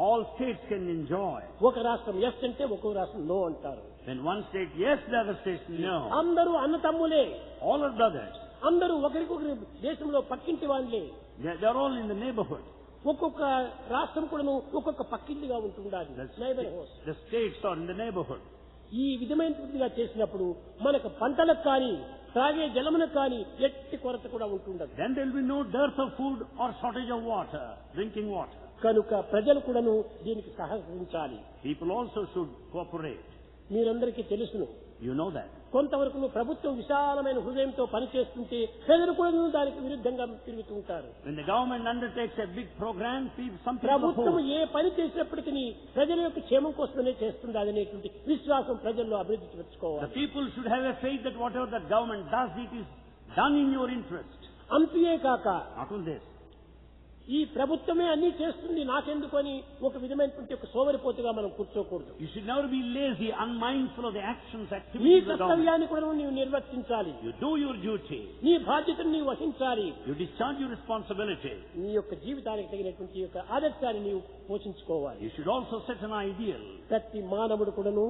Speaker 2: All states can enjoy.
Speaker 1: ఒక రాష్ట్రం ఎస్ అంటే ఒక రాష్ట్రం నో అంటారు.
Speaker 2: When one state yes, the other state no.
Speaker 1: అందరూ అన్న తమ్ములే,
Speaker 2: All are brothers.
Speaker 1: అందరూ ఒకరికొకరి దేశంలో పక్కింటి వాళ్ళే.
Speaker 2: They're all in the neighborhood.
Speaker 1: ఒక్కొక్క రాష్ట్రం కూడా ఒక్కొక్క పక్కింటిగా ఉంటుండాలి. Neighbour house.
Speaker 2: The states are in the neighborhood.
Speaker 1: ఈ విధమైనదిగా చేసినప్పుడు మనకు పంటలకు కానీ త్రాగే జలమునకు కానీ ఎట్టి కొరత కూడా ఉంటుండదు.
Speaker 2: Then there will be no dearth of food or shortage of water, drinking water.
Speaker 1: కనుక ప్రజలు కూడాను దీనికి సహకరించాలి.
Speaker 2: People also should cooperate.
Speaker 1: మీరందరికీ తెలుసును.
Speaker 2: You know that.
Speaker 1: కొంతవరకు ప్రభుత్వం విశాలమైన హృదయంతో పనిచేస్తుంటే ప్రజలు కూడా దానికి విరుద్ధంగా తిరుగుతుంటారు.
Speaker 2: When the government undertakes a big program, some people
Speaker 1: ప్రభుత్వం
Speaker 2: oppose.
Speaker 1: ఏ పని చేసినప్పటికీ ప్రజల యొక్క క్షేమం కోసమే చేస్తుంది అనేటువంటి విశ్వాసం ప్రజల్లో అభివృద్ధి
Speaker 2: The
Speaker 1: తెచ్చుకోవాలి.
Speaker 2: people should have a faith that whatever the government does, it is done in your interest.
Speaker 1: అంతే కాక
Speaker 2: Not only this.
Speaker 1: ఈ ప్రభుత్వమే అన్ని చేస్తుంది నాకెందుకు అని ఒక విధమైనటువంటి ఒక సోమరిపోతుగా మనం కూర్చోకూడదు.
Speaker 2: You should never be lazy, unmindful of the actions,
Speaker 1: నీ
Speaker 2: activities of the government.
Speaker 1: కర్తవ్యాన్ని కూడా నీవు నిర్వర్తించాలి.
Speaker 2: You do your duty.
Speaker 1: నీ బాధ్యతను నీవు వహించాలి.
Speaker 2: You discharge your responsibility.
Speaker 1: నీ యొక్క జీవితానికి తగినటువంటి యొక్క ఆదర్శాన్ని నీవు పోషించుకోవాలి.
Speaker 2: You should also set an ideal.
Speaker 1: ప్రతి మానవుడు కూడాను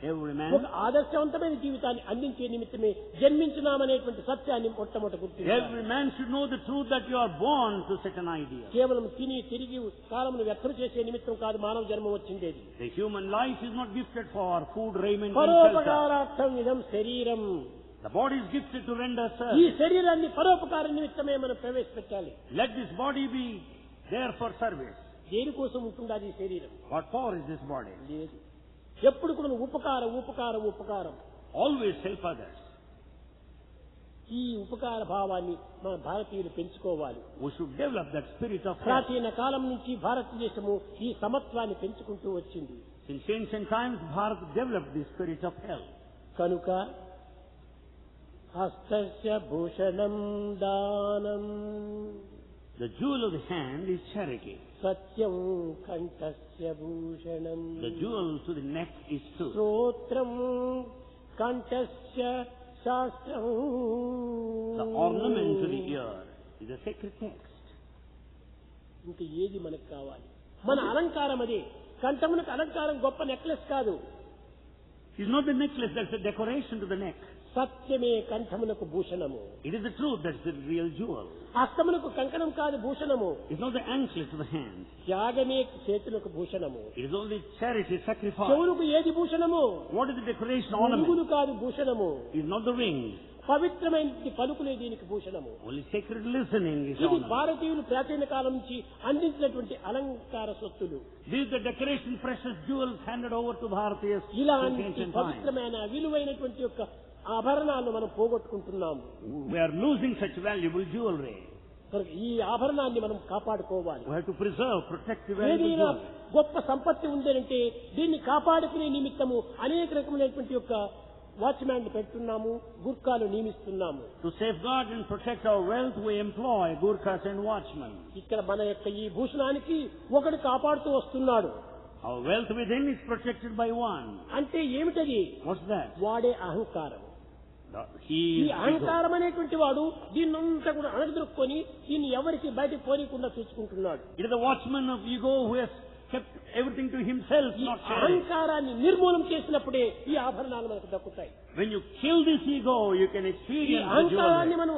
Speaker 2: Every man.
Speaker 1: ఒక ఆదర్శవంతమైన జీవితాన్ని అందించే నిమిత్తమే జన్మించినామనేటువంటి సత్యాన్ని మొట్టమొదట గుర్తించాలి.
Speaker 2: Every man should know the truth that you are born to set an ideal.
Speaker 1: కేవలం తిని తిరిగి కాలమును వ్యర్థం చేసే నిమిత్తం కాదు మానవ జన్మ వచ్చిండేది.
Speaker 2: The human life is not gifted for food, raiment, and shelter.
Speaker 1: పరోపకారార్థం ఇదం శరీరం.
Speaker 2: The body is gifted to render
Speaker 1: ఈ
Speaker 2: service.
Speaker 1: శరీరాన్ని పరోపకార నిమిత్తమే మనం ప్రవేశపెట్టాలి.
Speaker 2: Let this body be there for service.
Speaker 1: దేనికోసం ఉంటుండాలి ఈ శరీరం?
Speaker 2: What for is this body?
Speaker 1: లేదు. ఎప్పుడు కూడా ఉపకారం.
Speaker 2: Always help others.
Speaker 1: ఈ ఉపకార భావాన్ని మన భారతీయులు పెంచుకోవాలి.
Speaker 2: We should develop that spirit of help.
Speaker 1: ప్రాచీన కాలం నుంచి భారతదేశము ఈ సమత్వాన్ని పెంచుకుంటూ వచ్చింది.
Speaker 2: Since ancient times, Bharat developed the spirit of help.
Speaker 1: కనుక హస్తస్య భూషణం దానం.
Speaker 2: The jewel of the hand is charity.
Speaker 1: Satyam కంఠస్య Bhushanam.
Speaker 2: The jewel to the neck is truth.
Speaker 1: శ్రోత్రం కంఠస్య శాస్త్రం.
Speaker 2: The ornament to the ear is a sacred text.
Speaker 1: ఇంకా ఏది మనకు కావాలి? మన అలంకారం అది. కంఠమునకు అలంకారం గొప్ప నెక్లెస్ కాదు.
Speaker 2: It's not the necklace, that's a decoration to the neck.
Speaker 1: సత్యమే కంఠమునకు భూషణము.
Speaker 2: It is the truth that's the real jewel.
Speaker 1: హస్తమునకు కంకణం కాదు భూషణము.
Speaker 2: It's not the anklet to the hand.
Speaker 1: త్యాగమే చేతులకు భూషణము.
Speaker 2: It is only charity, sacrifice.
Speaker 1: చెవులకు ఏది భూషణము?
Speaker 2: What is the decoration, ornament?
Speaker 1: మురుగులు కాదు భూషణము.
Speaker 2: It's not the ring.
Speaker 1: పవిత్రమైన పలుకులే దీనికి భూషణము.
Speaker 2: Only sacred listening is
Speaker 1: ఇది
Speaker 2: ornament.
Speaker 1: భారతీయులు ప్రాచీన కాలం నుంచి అందించినటువంటి అలంకార సొత్తులు.
Speaker 2: This is the decoration, precious jewels handed over to Bharatiyas since
Speaker 1: ఇలాంటి
Speaker 2: ancient times.
Speaker 1: పవిత్రమైన విలువైనటువంటి యొక్క ఆభరణాలను మనం పోగొట్టుకుంటున్నాము.
Speaker 2: We are losing such valuable jewelry.
Speaker 1: ఈ ఆభరణాన్ని మనం కాపాడుకోవాలి.
Speaker 2: We have to preserve, protect the valuable
Speaker 1: ఏదైనా
Speaker 2: jewelry.
Speaker 1: గొప్ప సంపత్తి ఉందంటే దీన్ని కాపాడుకునే నిమిత్తము అనేక రకమైనటువంటి యొక్క వాచ్మ్యాన్ పెడుతున్నాము, గుర్ఖాలు నియమిస్తున్నాము.
Speaker 2: To safeguard and protect our wealth, we employ Gurkhas and watchmen.
Speaker 1: ఇక్కడ మన యొక్క ఈ భూషణానికి ఒకడు కాపాడుతూ వస్తున్నాడు.
Speaker 2: Our wealth within is protected by one.
Speaker 1: అంటే ఏమిటది?
Speaker 2: What's that?
Speaker 1: వాడే అహంకారం.
Speaker 2: He
Speaker 1: ఈ
Speaker 2: is
Speaker 1: అహంకారం అనేటువంటి వాడు దీన్నంతా కూడా అణగదొక్కుని దీన్ని ఎవరికి బయటకు పోనీకుండా చూసుకుంటున్నాడు.
Speaker 2: It is the watchman of ego who has kept everything to himself,
Speaker 1: ఈ
Speaker 2: not sharing.
Speaker 1: అహంకారాన్ని నిర్మూలన చేసినప్పుడే ఈ ఆభరణాలు మనకు దక్కుతాయి.
Speaker 2: When you kill this ego, you can
Speaker 1: ఈ
Speaker 2: experience the
Speaker 1: అహంకారాన్ని
Speaker 2: jewelry.
Speaker 1: మనం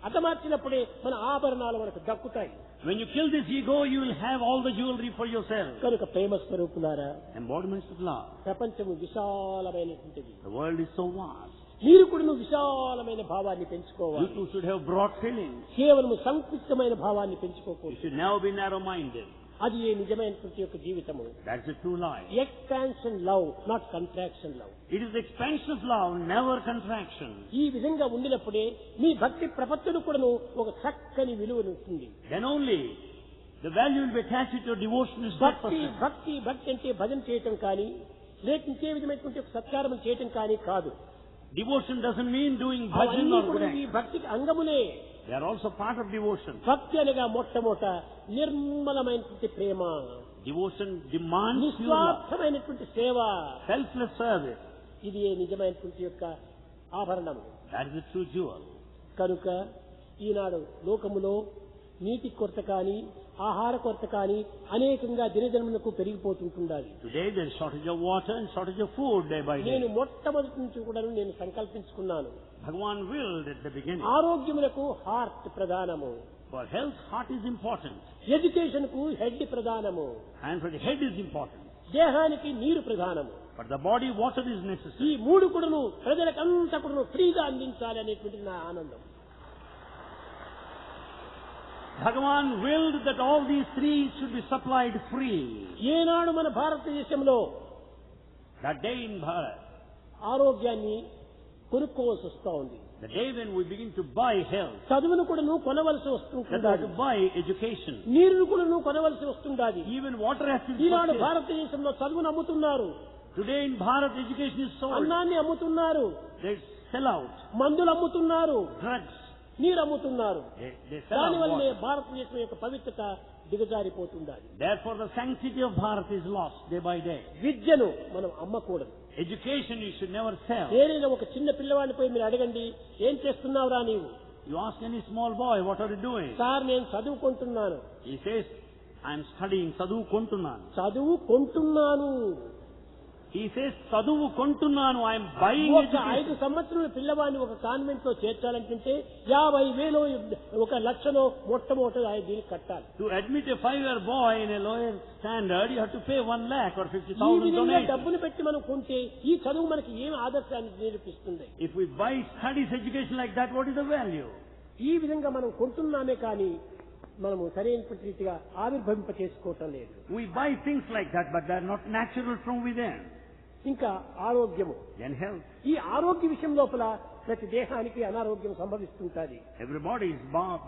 Speaker 1: అతమార్చినప్పుడే మన ఆభరణాలు మనకు దక్కుతాయి.
Speaker 2: When you kill this ego, you will have all the jewelry for yourself.
Speaker 1: కనుక ప్రేమ స్వరూపులారా,
Speaker 2: Embodiments of love.
Speaker 1: ప్రపంచము విశాలమైనటువంటిది.
Speaker 2: The world is so vast.
Speaker 1: మీరు కూడా విశాలమైన భావాన్ని
Speaker 2: You
Speaker 1: పెంచుకోవాలి.
Speaker 2: too should have broad feelings.
Speaker 1: కేవలం సంకుచితమైన భావాన్ని
Speaker 2: You
Speaker 1: పెంచుకోకూడదు.
Speaker 2: should never be narrow-minded.
Speaker 1: అది ఏ నిజమైనటువంటి యొక్క జీవితము.
Speaker 2: That's the true life.
Speaker 1: Expansion love, not contraction love.
Speaker 2: It is the expansion of love, never contraction.
Speaker 1: ఈ విధంగా ఉండినప్పుడే మీ భక్తి ప్రపత్తులు కూడాను ఒక చక్కని విలువనిస్తుంది.
Speaker 2: Then only the value will be attached to your devotion is
Speaker 1: భక్తి భక్తి భక్తి అంటే భజన చేయటం కానీ లేక ఇంకే విధమైనటువంటి ఒక సత్కారం చేయటం కానీ కాదు.
Speaker 2: Devotion doesn't mean doing bhajan
Speaker 1: అవన్నీ
Speaker 2: or
Speaker 1: కూడా
Speaker 2: good
Speaker 1: ఈ
Speaker 2: acts.
Speaker 1: భక్తికి అంగములే.
Speaker 2: They are also part of devotion.
Speaker 1: భక్తి అనగా మొట్టమొదట నిర్మలమైనటువంటి ప్రేమ,
Speaker 2: Devotion demands pure love,
Speaker 1: నిస్వార్థమైనటువంటి సేవ.
Speaker 2: selfless service.
Speaker 1: ఇది ఏ నిజమైనటువంటి యొక్క ఆభరణం.
Speaker 2: That is the true jewel.
Speaker 1: కనుక ఈనాడు లోకములో నీటి కొరత కానీ ఆహార కొరత కానీ అనేకంగా దినదినములకు పెరిగిపోతుంటుండాలి.
Speaker 2: Today there is shortage of water and shortage of food day by day.
Speaker 1: నేను మొట్టమొదటి నుంచి కూడా నేను సంకల్పించుకున్నాను.
Speaker 2: Bhagavan willed at the beginning.
Speaker 1: ఆరోగ్యములకు హార్ట్ ప్రధానము,
Speaker 2: For health, heart is important.
Speaker 1: Education కు హెడ్ ప్రధానము,
Speaker 2: And for the head is important.
Speaker 1: దేహానికి నీరు ప్రధానము.
Speaker 2: For the body, water is
Speaker 1: ఈ
Speaker 2: necessary.
Speaker 1: మూడు కూడాను ప్రజలకంతా కూడాను ఫ్రీగా అందించాలి అనేటువంటిది నా ఆనందం.
Speaker 2: Bhagavan willed that all these three should be supplied free.
Speaker 1: ఏనాడు మన భారతదేశంలో
Speaker 2: That day in Bharat,
Speaker 1: ఆరోగ్యాన్ని కొనుక్కోవాల్సి వస్తా ఉంది.
Speaker 2: the day when we begin to buy health,
Speaker 1: చదువును కూడాను కొనవలసి
Speaker 2: that we have
Speaker 1: వస్తుంటుంది.
Speaker 2: to buy education,
Speaker 1: నీరును కూడాను కొనవలసి వస్తుండాలి.
Speaker 2: even water has to be
Speaker 1: Eenadu
Speaker 2: purchased.
Speaker 1: భారతదేశంలో చదువును అమ్ముతున్నారు,
Speaker 2: Today in Bharat, education is sold.
Speaker 1: అన్నాన్ని అమ్ముతున్నారు,
Speaker 2: They sell out
Speaker 1: మందులు అమ్ముతున్నారు,
Speaker 2: drugs.
Speaker 1: నీరు అమ్ముతున్నారు.
Speaker 2: They sell out
Speaker 1: దానివల్లనే
Speaker 2: water.
Speaker 1: భారతదేశం యొక్క పవిత్రత దిగజారిపోతుండాలి.
Speaker 2: Therefore, the sanctity of Bharat is lost day by day.
Speaker 1: విద్యను మనం అమ్మకూడదు.
Speaker 2: Education you should never sell.
Speaker 1: ఏదైనా ఒక చిన్న పిల్లవాడిని పోయి మీరు అడగండి, ఏం చేస్తున్నావురా నీవు?
Speaker 2: You ask any small boy, what are you doing?
Speaker 1: Sir నేను చదువుకుంటున్నాను.
Speaker 2: He says, I am studying Sadhu Kontunan.
Speaker 1: చదువుకుంటున్నాను.
Speaker 2: He says, Sadhu Kontunan, I am buying
Speaker 1: ఒక
Speaker 2: education.
Speaker 1: 5 సంవత్సరాల పిల్లవాడిని ఒక కాన్వెంట్ లో చేర్చాలంటే 50,000 1 లక్షలో మొట్టమొదటి ఆయన దీనికి కట్టాలి.
Speaker 2: To admit a 5-year boy in a lower standard, you have to pay 1 lakh or
Speaker 1: ఈ
Speaker 2: 50,000
Speaker 1: విధంగా
Speaker 2: donation.
Speaker 1: డబ్బులు పెట్టి మనం కొంటే ఈ చదువు మనకి ఏం ఆదర్శాన్ని నేర్పిస్తుంది?
Speaker 2: If we buy studies education like that, what is the value?
Speaker 1: ఈ విధంగా మనం కొంటున్నామే కానీ మనము సరైనటువంటి రీతిగా ఆవిర్భవింప చేసుకోవటం లేదు.
Speaker 2: We buy things like that, but they are not natural from within.
Speaker 1: ఇంకా ఆరోగ్యము,
Speaker 2: Then health.
Speaker 1: ఈ ఆరోగ్య విషయం లోపల ప్రతి దేహానికి అనారోగ్యం సంభవిస్తుంటది.
Speaker 2: Everybody's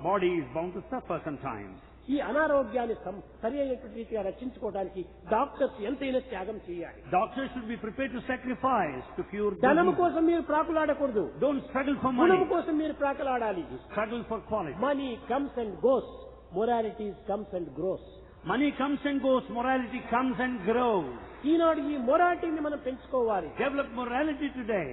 Speaker 2: body is bound to suffer sometimes.
Speaker 1: ఈ ఈ అనారోగ్యాన్ని సరి అయినటువంటి రీతిగా రక్షించుకోవడానికి డాక్టర్స్ ఎంతైనా త్యాగం చేయాలి.
Speaker 2: Doctors should be prepared to sacrifice to cure
Speaker 1: ధనము
Speaker 2: disease.
Speaker 1: కోసం మీరు ప్రాకులాడకూడదు.
Speaker 2: Don't struggle for
Speaker 1: గుణము
Speaker 2: money.
Speaker 1: కోసం మీరు ప్రాకులాడాలి.
Speaker 2: Struggle for quality.
Speaker 1: Money comes and goes, morality comes and grows.
Speaker 2: Money comes and goes, morality comes and grows.
Speaker 1: ఈనాడు ఈ మొరాలిటీని మనం పెంచుకోవాలి.
Speaker 2: Develop morality today.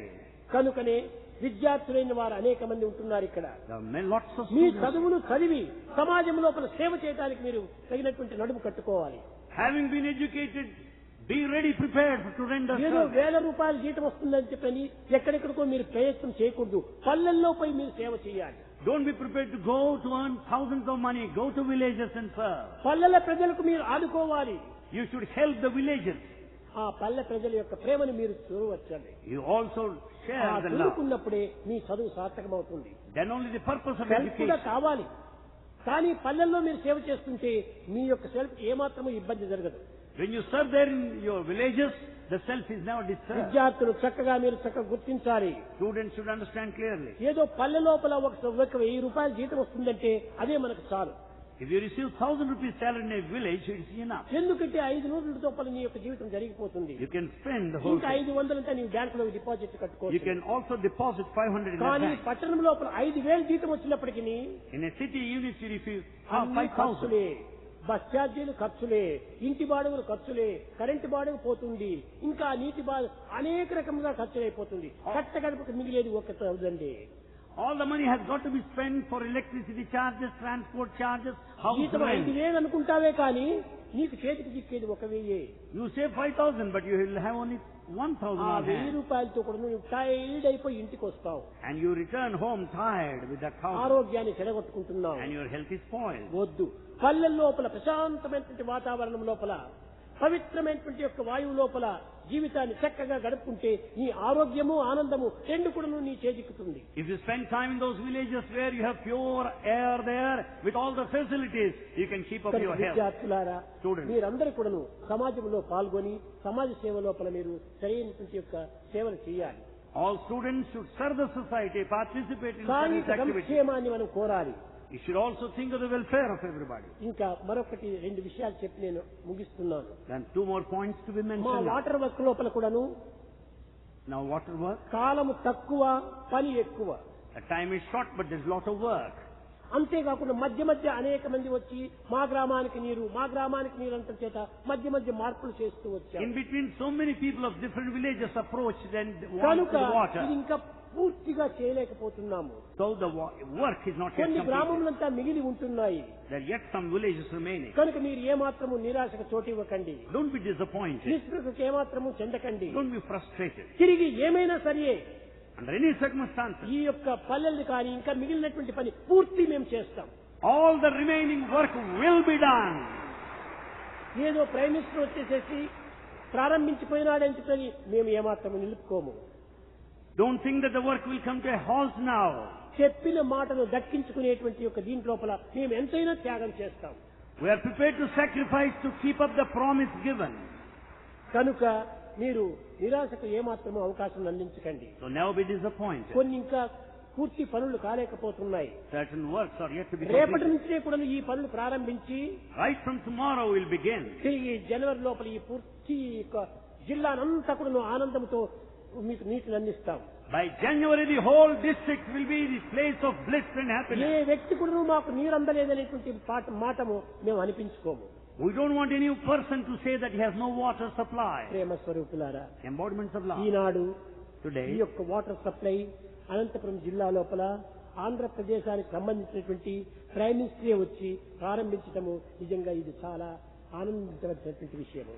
Speaker 1: కనుకనే విద్యార్థులైన వారు అనేక మంది ఉంటున్నారు ఇక్కడ.
Speaker 2: There are lots of
Speaker 1: me
Speaker 2: students.
Speaker 1: చదువులు చదివి సమాజం లోపల సేవ చేయడానికి మీరు తగినటువంటి నడుము కట్టుకోవాలి.
Speaker 2: Having been educated, be ready, prepared to render
Speaker 1: ఏదో
Speaker 2: service.
Speaker 1: 1000 రూపాయలు జీతం వస్తుందని చెప్పని ఎక్కడెక్కడికో మీరు ప్రయత్నం చేయకూడదు. పల్లెల్లో పోయి మీరు సేవ చేయాలి.
Speaker 2: Don't be prepared to go to earn thousands of money. Go to villages and serve.
Speaker 1: పల్లెల ప్రజలకు మీరు ఆదుకోవాలి.
Speaker 2: You should help the villages.
Speaker 1: ఆ పల్లె ప్రజల యొక్క ప్రేమను మీరు చూడవచ్చండి.
Speaker 2: You also share the love.
Speaker 1: చదువుకున్నప్పుడే మీ చదువు సార్థకమవుతుంది.
Speaker 2: Then only the purpose of
Speaker 1: self కూడా
Speaker 2: education.
Speaker 1: కావాలి. కానీ పల్లెల్లో మీరు సేవ చేస్తుంటే మీ యొక్క సెల్ఫ్ ఏమాత్రమూ ఇబ్బంది జరగదు.
Speaker 2: When you serve there in your villages, the self is never disturbed.
Speaker 1: విద్యార్థులు చక్కగా మీరు చక్కగా గుర్తించాలి.
Speaker 2: Students should understand clearly.
Speaker 1: ఏదో పల్లె లోపల ఒక 1000 రూపాయలు జీతం వస్తుందంటే అదే మనకు చాలు.
Speaker 2: If you receive 1000 rupees salary in a village, it's enough.
Speaker 1: ఎందుకంటే 5 రోజుల లోపల నీ యొక్క జీవితం జరిగిపోతుంది.
Speaker 2: You can spend the whole
Speaker 1: ఇంకా
Speaker 2: thing.
Speaker 1: 500 అంటే నీవు బ్యాంకులో డిపాజిట్
Speaker 2: You
Speaker 1: కట్టుకోవచ్చు.
Speaker 2: can also deposit 500 in the
Speaker 1: కానీ
Speaker 2: bank.
Speaker 1: పట్టణం లోపల 5000 జీతం వచ్చినప్పటికీ
Speaker 2: In a city, even if you receive
Speaker 1: అన్ని
Speaker 2: 5,000,
Speaker 1: ఖర్చులే, బస్ ఛార్జీలు ఖర్చులే, ఇంటి బాడుగులు ఖర్చులే, కరెంటు బాడుగు పోతుంది, ఇంకా నీటి బాడు అనేక రకముగా ఖర్చులైపోతుంది. కట్ట గడపకు మిగిలేది 1,000.
Speaker 2: all the money has got to be spent for electricity charges, transport charges, house
Speaker 1: జీతం
Speaker 2: rent.
Speaker 1: 5000 అనుకుంటావే కానీ నీకు చేతికి చిక్కేది 1000.
Speaker 2: You save 5,000, but you will have only 1,000
Speaker 1: ఆ
Speaker 2: on
Speaker 1: 1000
Speaker 2: hand.
Speaker 1: రూపాయలతో కూడా నువ్వు టైర్డ్ అయిపోయి ఇంటికి వస్తావు.
Speaker 2: And you return home tired with that 1,000.
Speaker 1: ఆరోగ్యాన్ని చెడగొట్టుకుంటున్నావు.
Speaker 2: And your health is spoiled.
Speaker 1: వద్దు. పల్లెల లోపల ప్రశాంతమైనటువంటి వాతావరణం లోపల పవిత్రమైనటువంటి యొక్క వాయువు లోపల జీవితాన్ని చక్కగా గడుపుకుంటే నీ ఆరోగ్యము ఆనందము రెండు కూడా నీ చేజిక్కుతుంది.
Speaker 2: If you spend time in those villages where you have pure air there with all the facilities, you can keep up your health.
Speaker 1: విద్యార్థులారా,
Speaker 2: Students.
Speaker 1: మీరందరూ కూడాను సమాజంలో పాల్గొని సమాజ సేవ లోపల మీరు సరైనటువంటి యొక్క సేవలు చేయాలి.
Speaker 2: All students should serve the society, participate in
Speaker 1: సాంఘిక
Speaker 2: service activities.
Speaker 1: సంక్షేమాన్ని మనం కోరాలి.
Speaker 2: You should also think of the welfare of everybody.
Speaker 1: ఇంకా మరొకటి 2 విషయాలు చెప్పి నేను ముగిస్తున్నాను.
Speaker 2: Then 2 more points to be
Speaker 1: మా
Speaker 2: mentioned.
Speaker 1: వాటర్ వర్క్ లోపల కూడాను
Speaker 2: Now water work.
Speaker 1: కాలము తక్కువ, పని ఎక్కువ.
Speaker 2: The time is short, but there's a lot of work.
Speaker 1: అంతేకాకుండా మధ్య మధ్య అనేక మంది వచ్చి మా గ్రామానికి నీరు అంత చేత మధ్య మధ్య మార్పులు చేస్తూ వచ్చారు.
Speaker 2: In between, so many people of different villages approached and want
Speaker 1: కనుక
Speaker 2: the water.
Speaker 1: ఇది ఇంకా పూర్తిగా చేయలేకపోతున్నాము.
Speaker 2: So the work is not yet
Speaker 1: కొన్ని
Speaker 2: completed.
Speaker 1: గ్రామములంతా మిగిలి ఉంటున్నాయి.
Speaker 2: There are yet some villages remaining.
Speaker 1: కనుక మీరు ఏమాత్రము నిరాశకు చోటు ఇవ్వకండి.
Speaker 2: Don't be disappointed.
Speaker 1: నిస్పృహకు ఏమాత్రము చెందకండి.
Speaker 2: Don't be frustrated.
Speaker 1: తిరిగి ఏమైనా సరే
Speaker 2: Under any circumstances,
Speaker 1: ఈ యొక్క పల్లెల్ని కానీ ఇంకా మిగిలినటువంటి పని పూర్తి మేము చేస్తాం.
Speaker 2: all the remaining work will be done.
Speaker 1: ఏదో ప్రైమ్ మినిస్టర్ వచ్చేసేసి ప్రారంభించిపోయినాడని చెప్పని మేము ఏమాత్రము నిలుపుకోము.
Speaker 2: Don't think that the work will come to a halt now.
Speaker 1: చెప్పిన మాటను దక్కించుకునేటువంటి యొక్క దీంట్లోపల మేము ఎంతైనా త్యాగం చేస్తాం.
Speaker 2: We are prepared to sacrifice to keep up the promise given.
Speaker 1: కనుక మీరు నిరాశకు ఏమాత్రము అవకాశం అందించకండి.
Speaker 2: So never be disappointed.
Speaker 1: కొన్ని ఇంకా పూర్తి పనులు కాలేకపోతున్నాయి.
Speaker 2: Certain works are yet to be
Speaker 1: రేపటి
Speaker 2: completed.
Speaker 1: నుంచే కూడా ఈ పనులు ప్రారంభించి
Speaker 2: Right from tomorrow we'll begin.
Speaker 1: తిరిగి జనవరి లోపల ఈ పూర్తి యొక్క జిల్లానంతా కూడా ఆనందంతో మీకు నీటిని అందిస్తాం.
Speaker 2: By January the whole district will be the place of bliss and
Speaker 1: A
Speaker 2: happiness.
Speaker 1: వ్యక్తి కూడా మాకు నీరు అందలేదనేటువంటి మాటము మేము అనిపించుకోము.
Speaker 2: We don't want any person to say that he has no water supply.
Speaker 1: ప్రేమ స్వరూపులారా,
Speaker 2: Embodiments of love.
Speaker 1: Eenadu
Speaker 2: Today,
Speaker 1: ఈ యొక్క water supply Anantapuram జిల్లా లోపల ఆంధ్రప్రదేశానికి సంబంధించినటువంటి ప్రైమ్ మినిస్టరే వచ్చి ప్రారంభించటము నిజంగా ఇది చాలా ఆనందించవలసినటువంటి విషయము.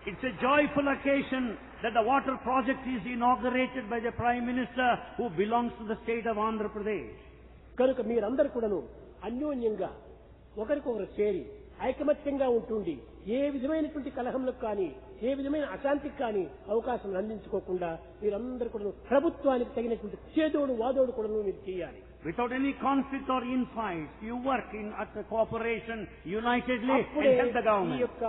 Speaker 2: it's a joyful occasion that the water project is inaugurated by the Prime Minister who belongs to the state of Andhra Pradesh.
Speaker 1: కనుక మీరందరూ కూడాను అన్యోన్యంగా ఒకరికొకరు చేరి ఐకమత్యంగా ఉంటుండి ఏ విధమైనటువంటి కలహంలకు కానీ ఏ విధమైన అశాంతికి కానీ అవకాశం అందించుకోకుండా మీరందరూ కూడా ప్రభుత్వానికి తగినటువంటి చేదోడు వాదోడు కూడా మీరు చేయాలి.
Speaker 2: Without any conflict or infights, you work in utter cooperation, unitedly, and
Speaker 1: అప్పుడే
Speaker 2: help the
Speaker 1: ఈ
Speaker 2: government.
Speaker 1: యొక్క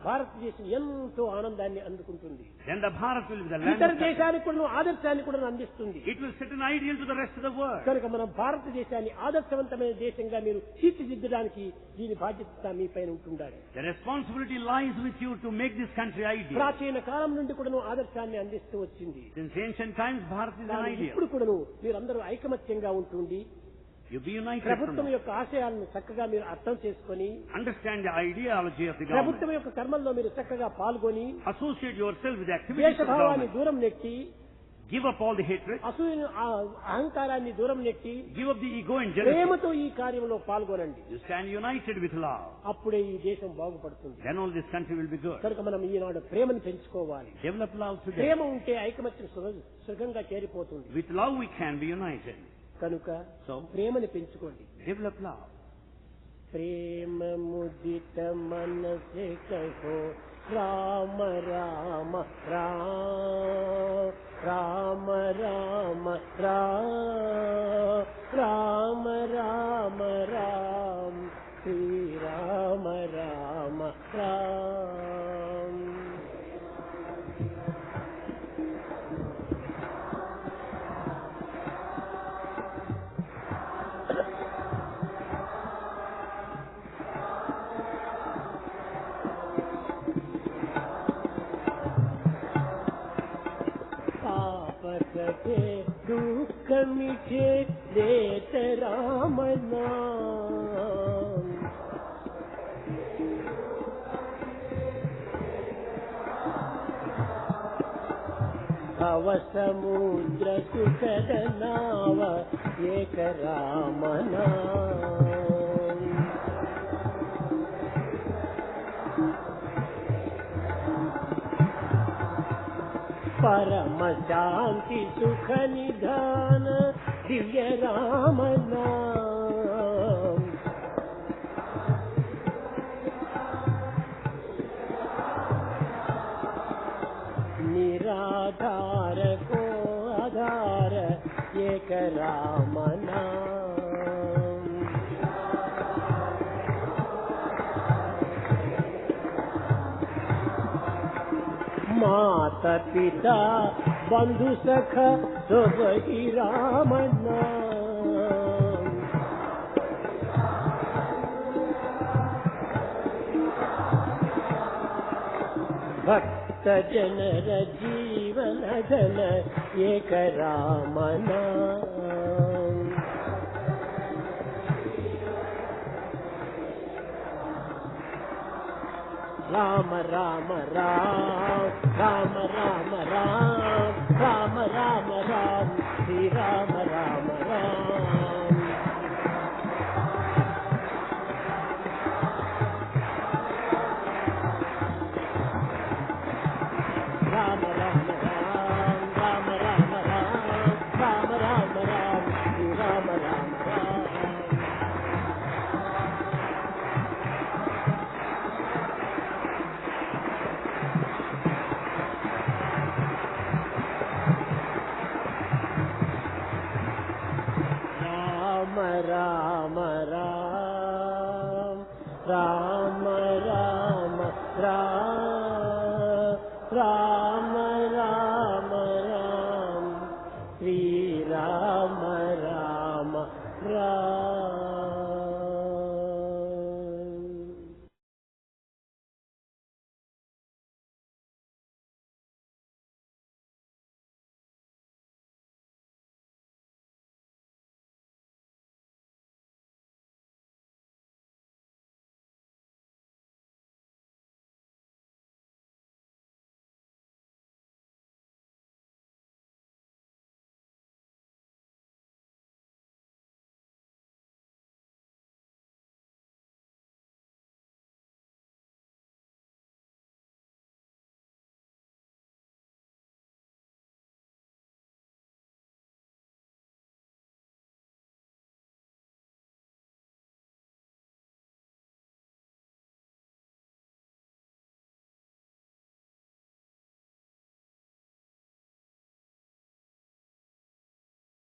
Speaker 1: భారతదేశం ఎంతో ఆనందాన్ని అందుకుంటుంది.
Speaker 2: Then the Bharat will be the land
Speaker 1: ఇతర
Speaker 2: of
Speaker 1: దేశానికి కూడా ఆదర్శాన్ని కూడా అందిస్తుంది.
Speaker 2: It will set an ideal to the rest of the world.
Speaker 1: కనుక మనం భారతదేశాన్ని ఆదర్శవంతమైన దేశంగా మీరు తీర్చిదిద్దడానికి దీని బాధ్యత మీ పైన ఉంటుండాలి.
Speaker 2: The responsibility lies with you to make this country ideal.
Speaker 1: ప్రాచీన కాలం నుండి కూడా ఆదర్శాన్ని అందిస్తూ వచ్చింది.
Speaker 2: Since ancient times, Bharat is an ideal.
Speaker 1: ఇప్పుడు కూడా మీరందరూ ఐకమత్యంగా ఉంటుంది
Speaker 2: You be united.
Speaker 1: ప్రభుత్వం యొక్క ఆశయాలను చక్కగా మీరు అర్థం చేసుకొని
Speaker 2: understand the ideology of the government.
Speaker 1: ప్రభుత్వం యొక్క కర్మల్లో మీరు చక్కగా పాల్గొని
Speaker 2: associate yourself with the activities of the
Speaker 1: దేశభావాన్ని
Speaker 2: government.
Speaker 1: దూరం నెట్టి
Speaker 2: Give up all the hatred.
Speaker 1: అసూయను అహంకారాన్ని దూరం నెట్టి
Speaker 2: Give up the ego and jealousy.
Speaker 1: ప్రేమతో ఈ కార్యంలో పాల్గొనండి.
Speaker 2: You stand united with love.
Speaker 1: అప్పుడే ఈ దేశం బాగుపడుతుంది.
Speaker 2: Then all this country will be good.
Speaker 1: కనుక మనం ఈనాడు ప్రేమను పెంచుకోవాలి.
Speaker 2: Develop love today.
Speaker 1: ప్రేమ ఉంటే ఐకమత్యం సులభంగా చేరిపోతుంది.
Speaker 2: With love we can be united.
Speaker 1: కనుక
Speaker 2: So
Speaker 1: ప్రేమను పెంచుకోండి.
Speaker 2: develop love.
Speaker 1: ప్రేమ ముదిత మనసే కహో రామ రామ రామ రామ రామ రామ రామ శ్రీ రామ రామ రామ. పాపకటే దుఃఖ మిటే దేత రామ నామ. భవ సముద్ర సుఖద నావ ఏక రామ నామ. పరమ శాంతి సుఖ నిధాన దివ్య రామ నామ. నిరాధార కో ఆధార ఏక రామ నామ. माता पिता बंधु सखा सब ही राम नाम. भक्त जनर जीवन धन एक राम नाम. राम राम राम राम राम राम राम राम राम श्री राम राम राम. राम राम राम राम राम राम राम राम राम श्री राम राम राम. राम राम राम राम राम राम.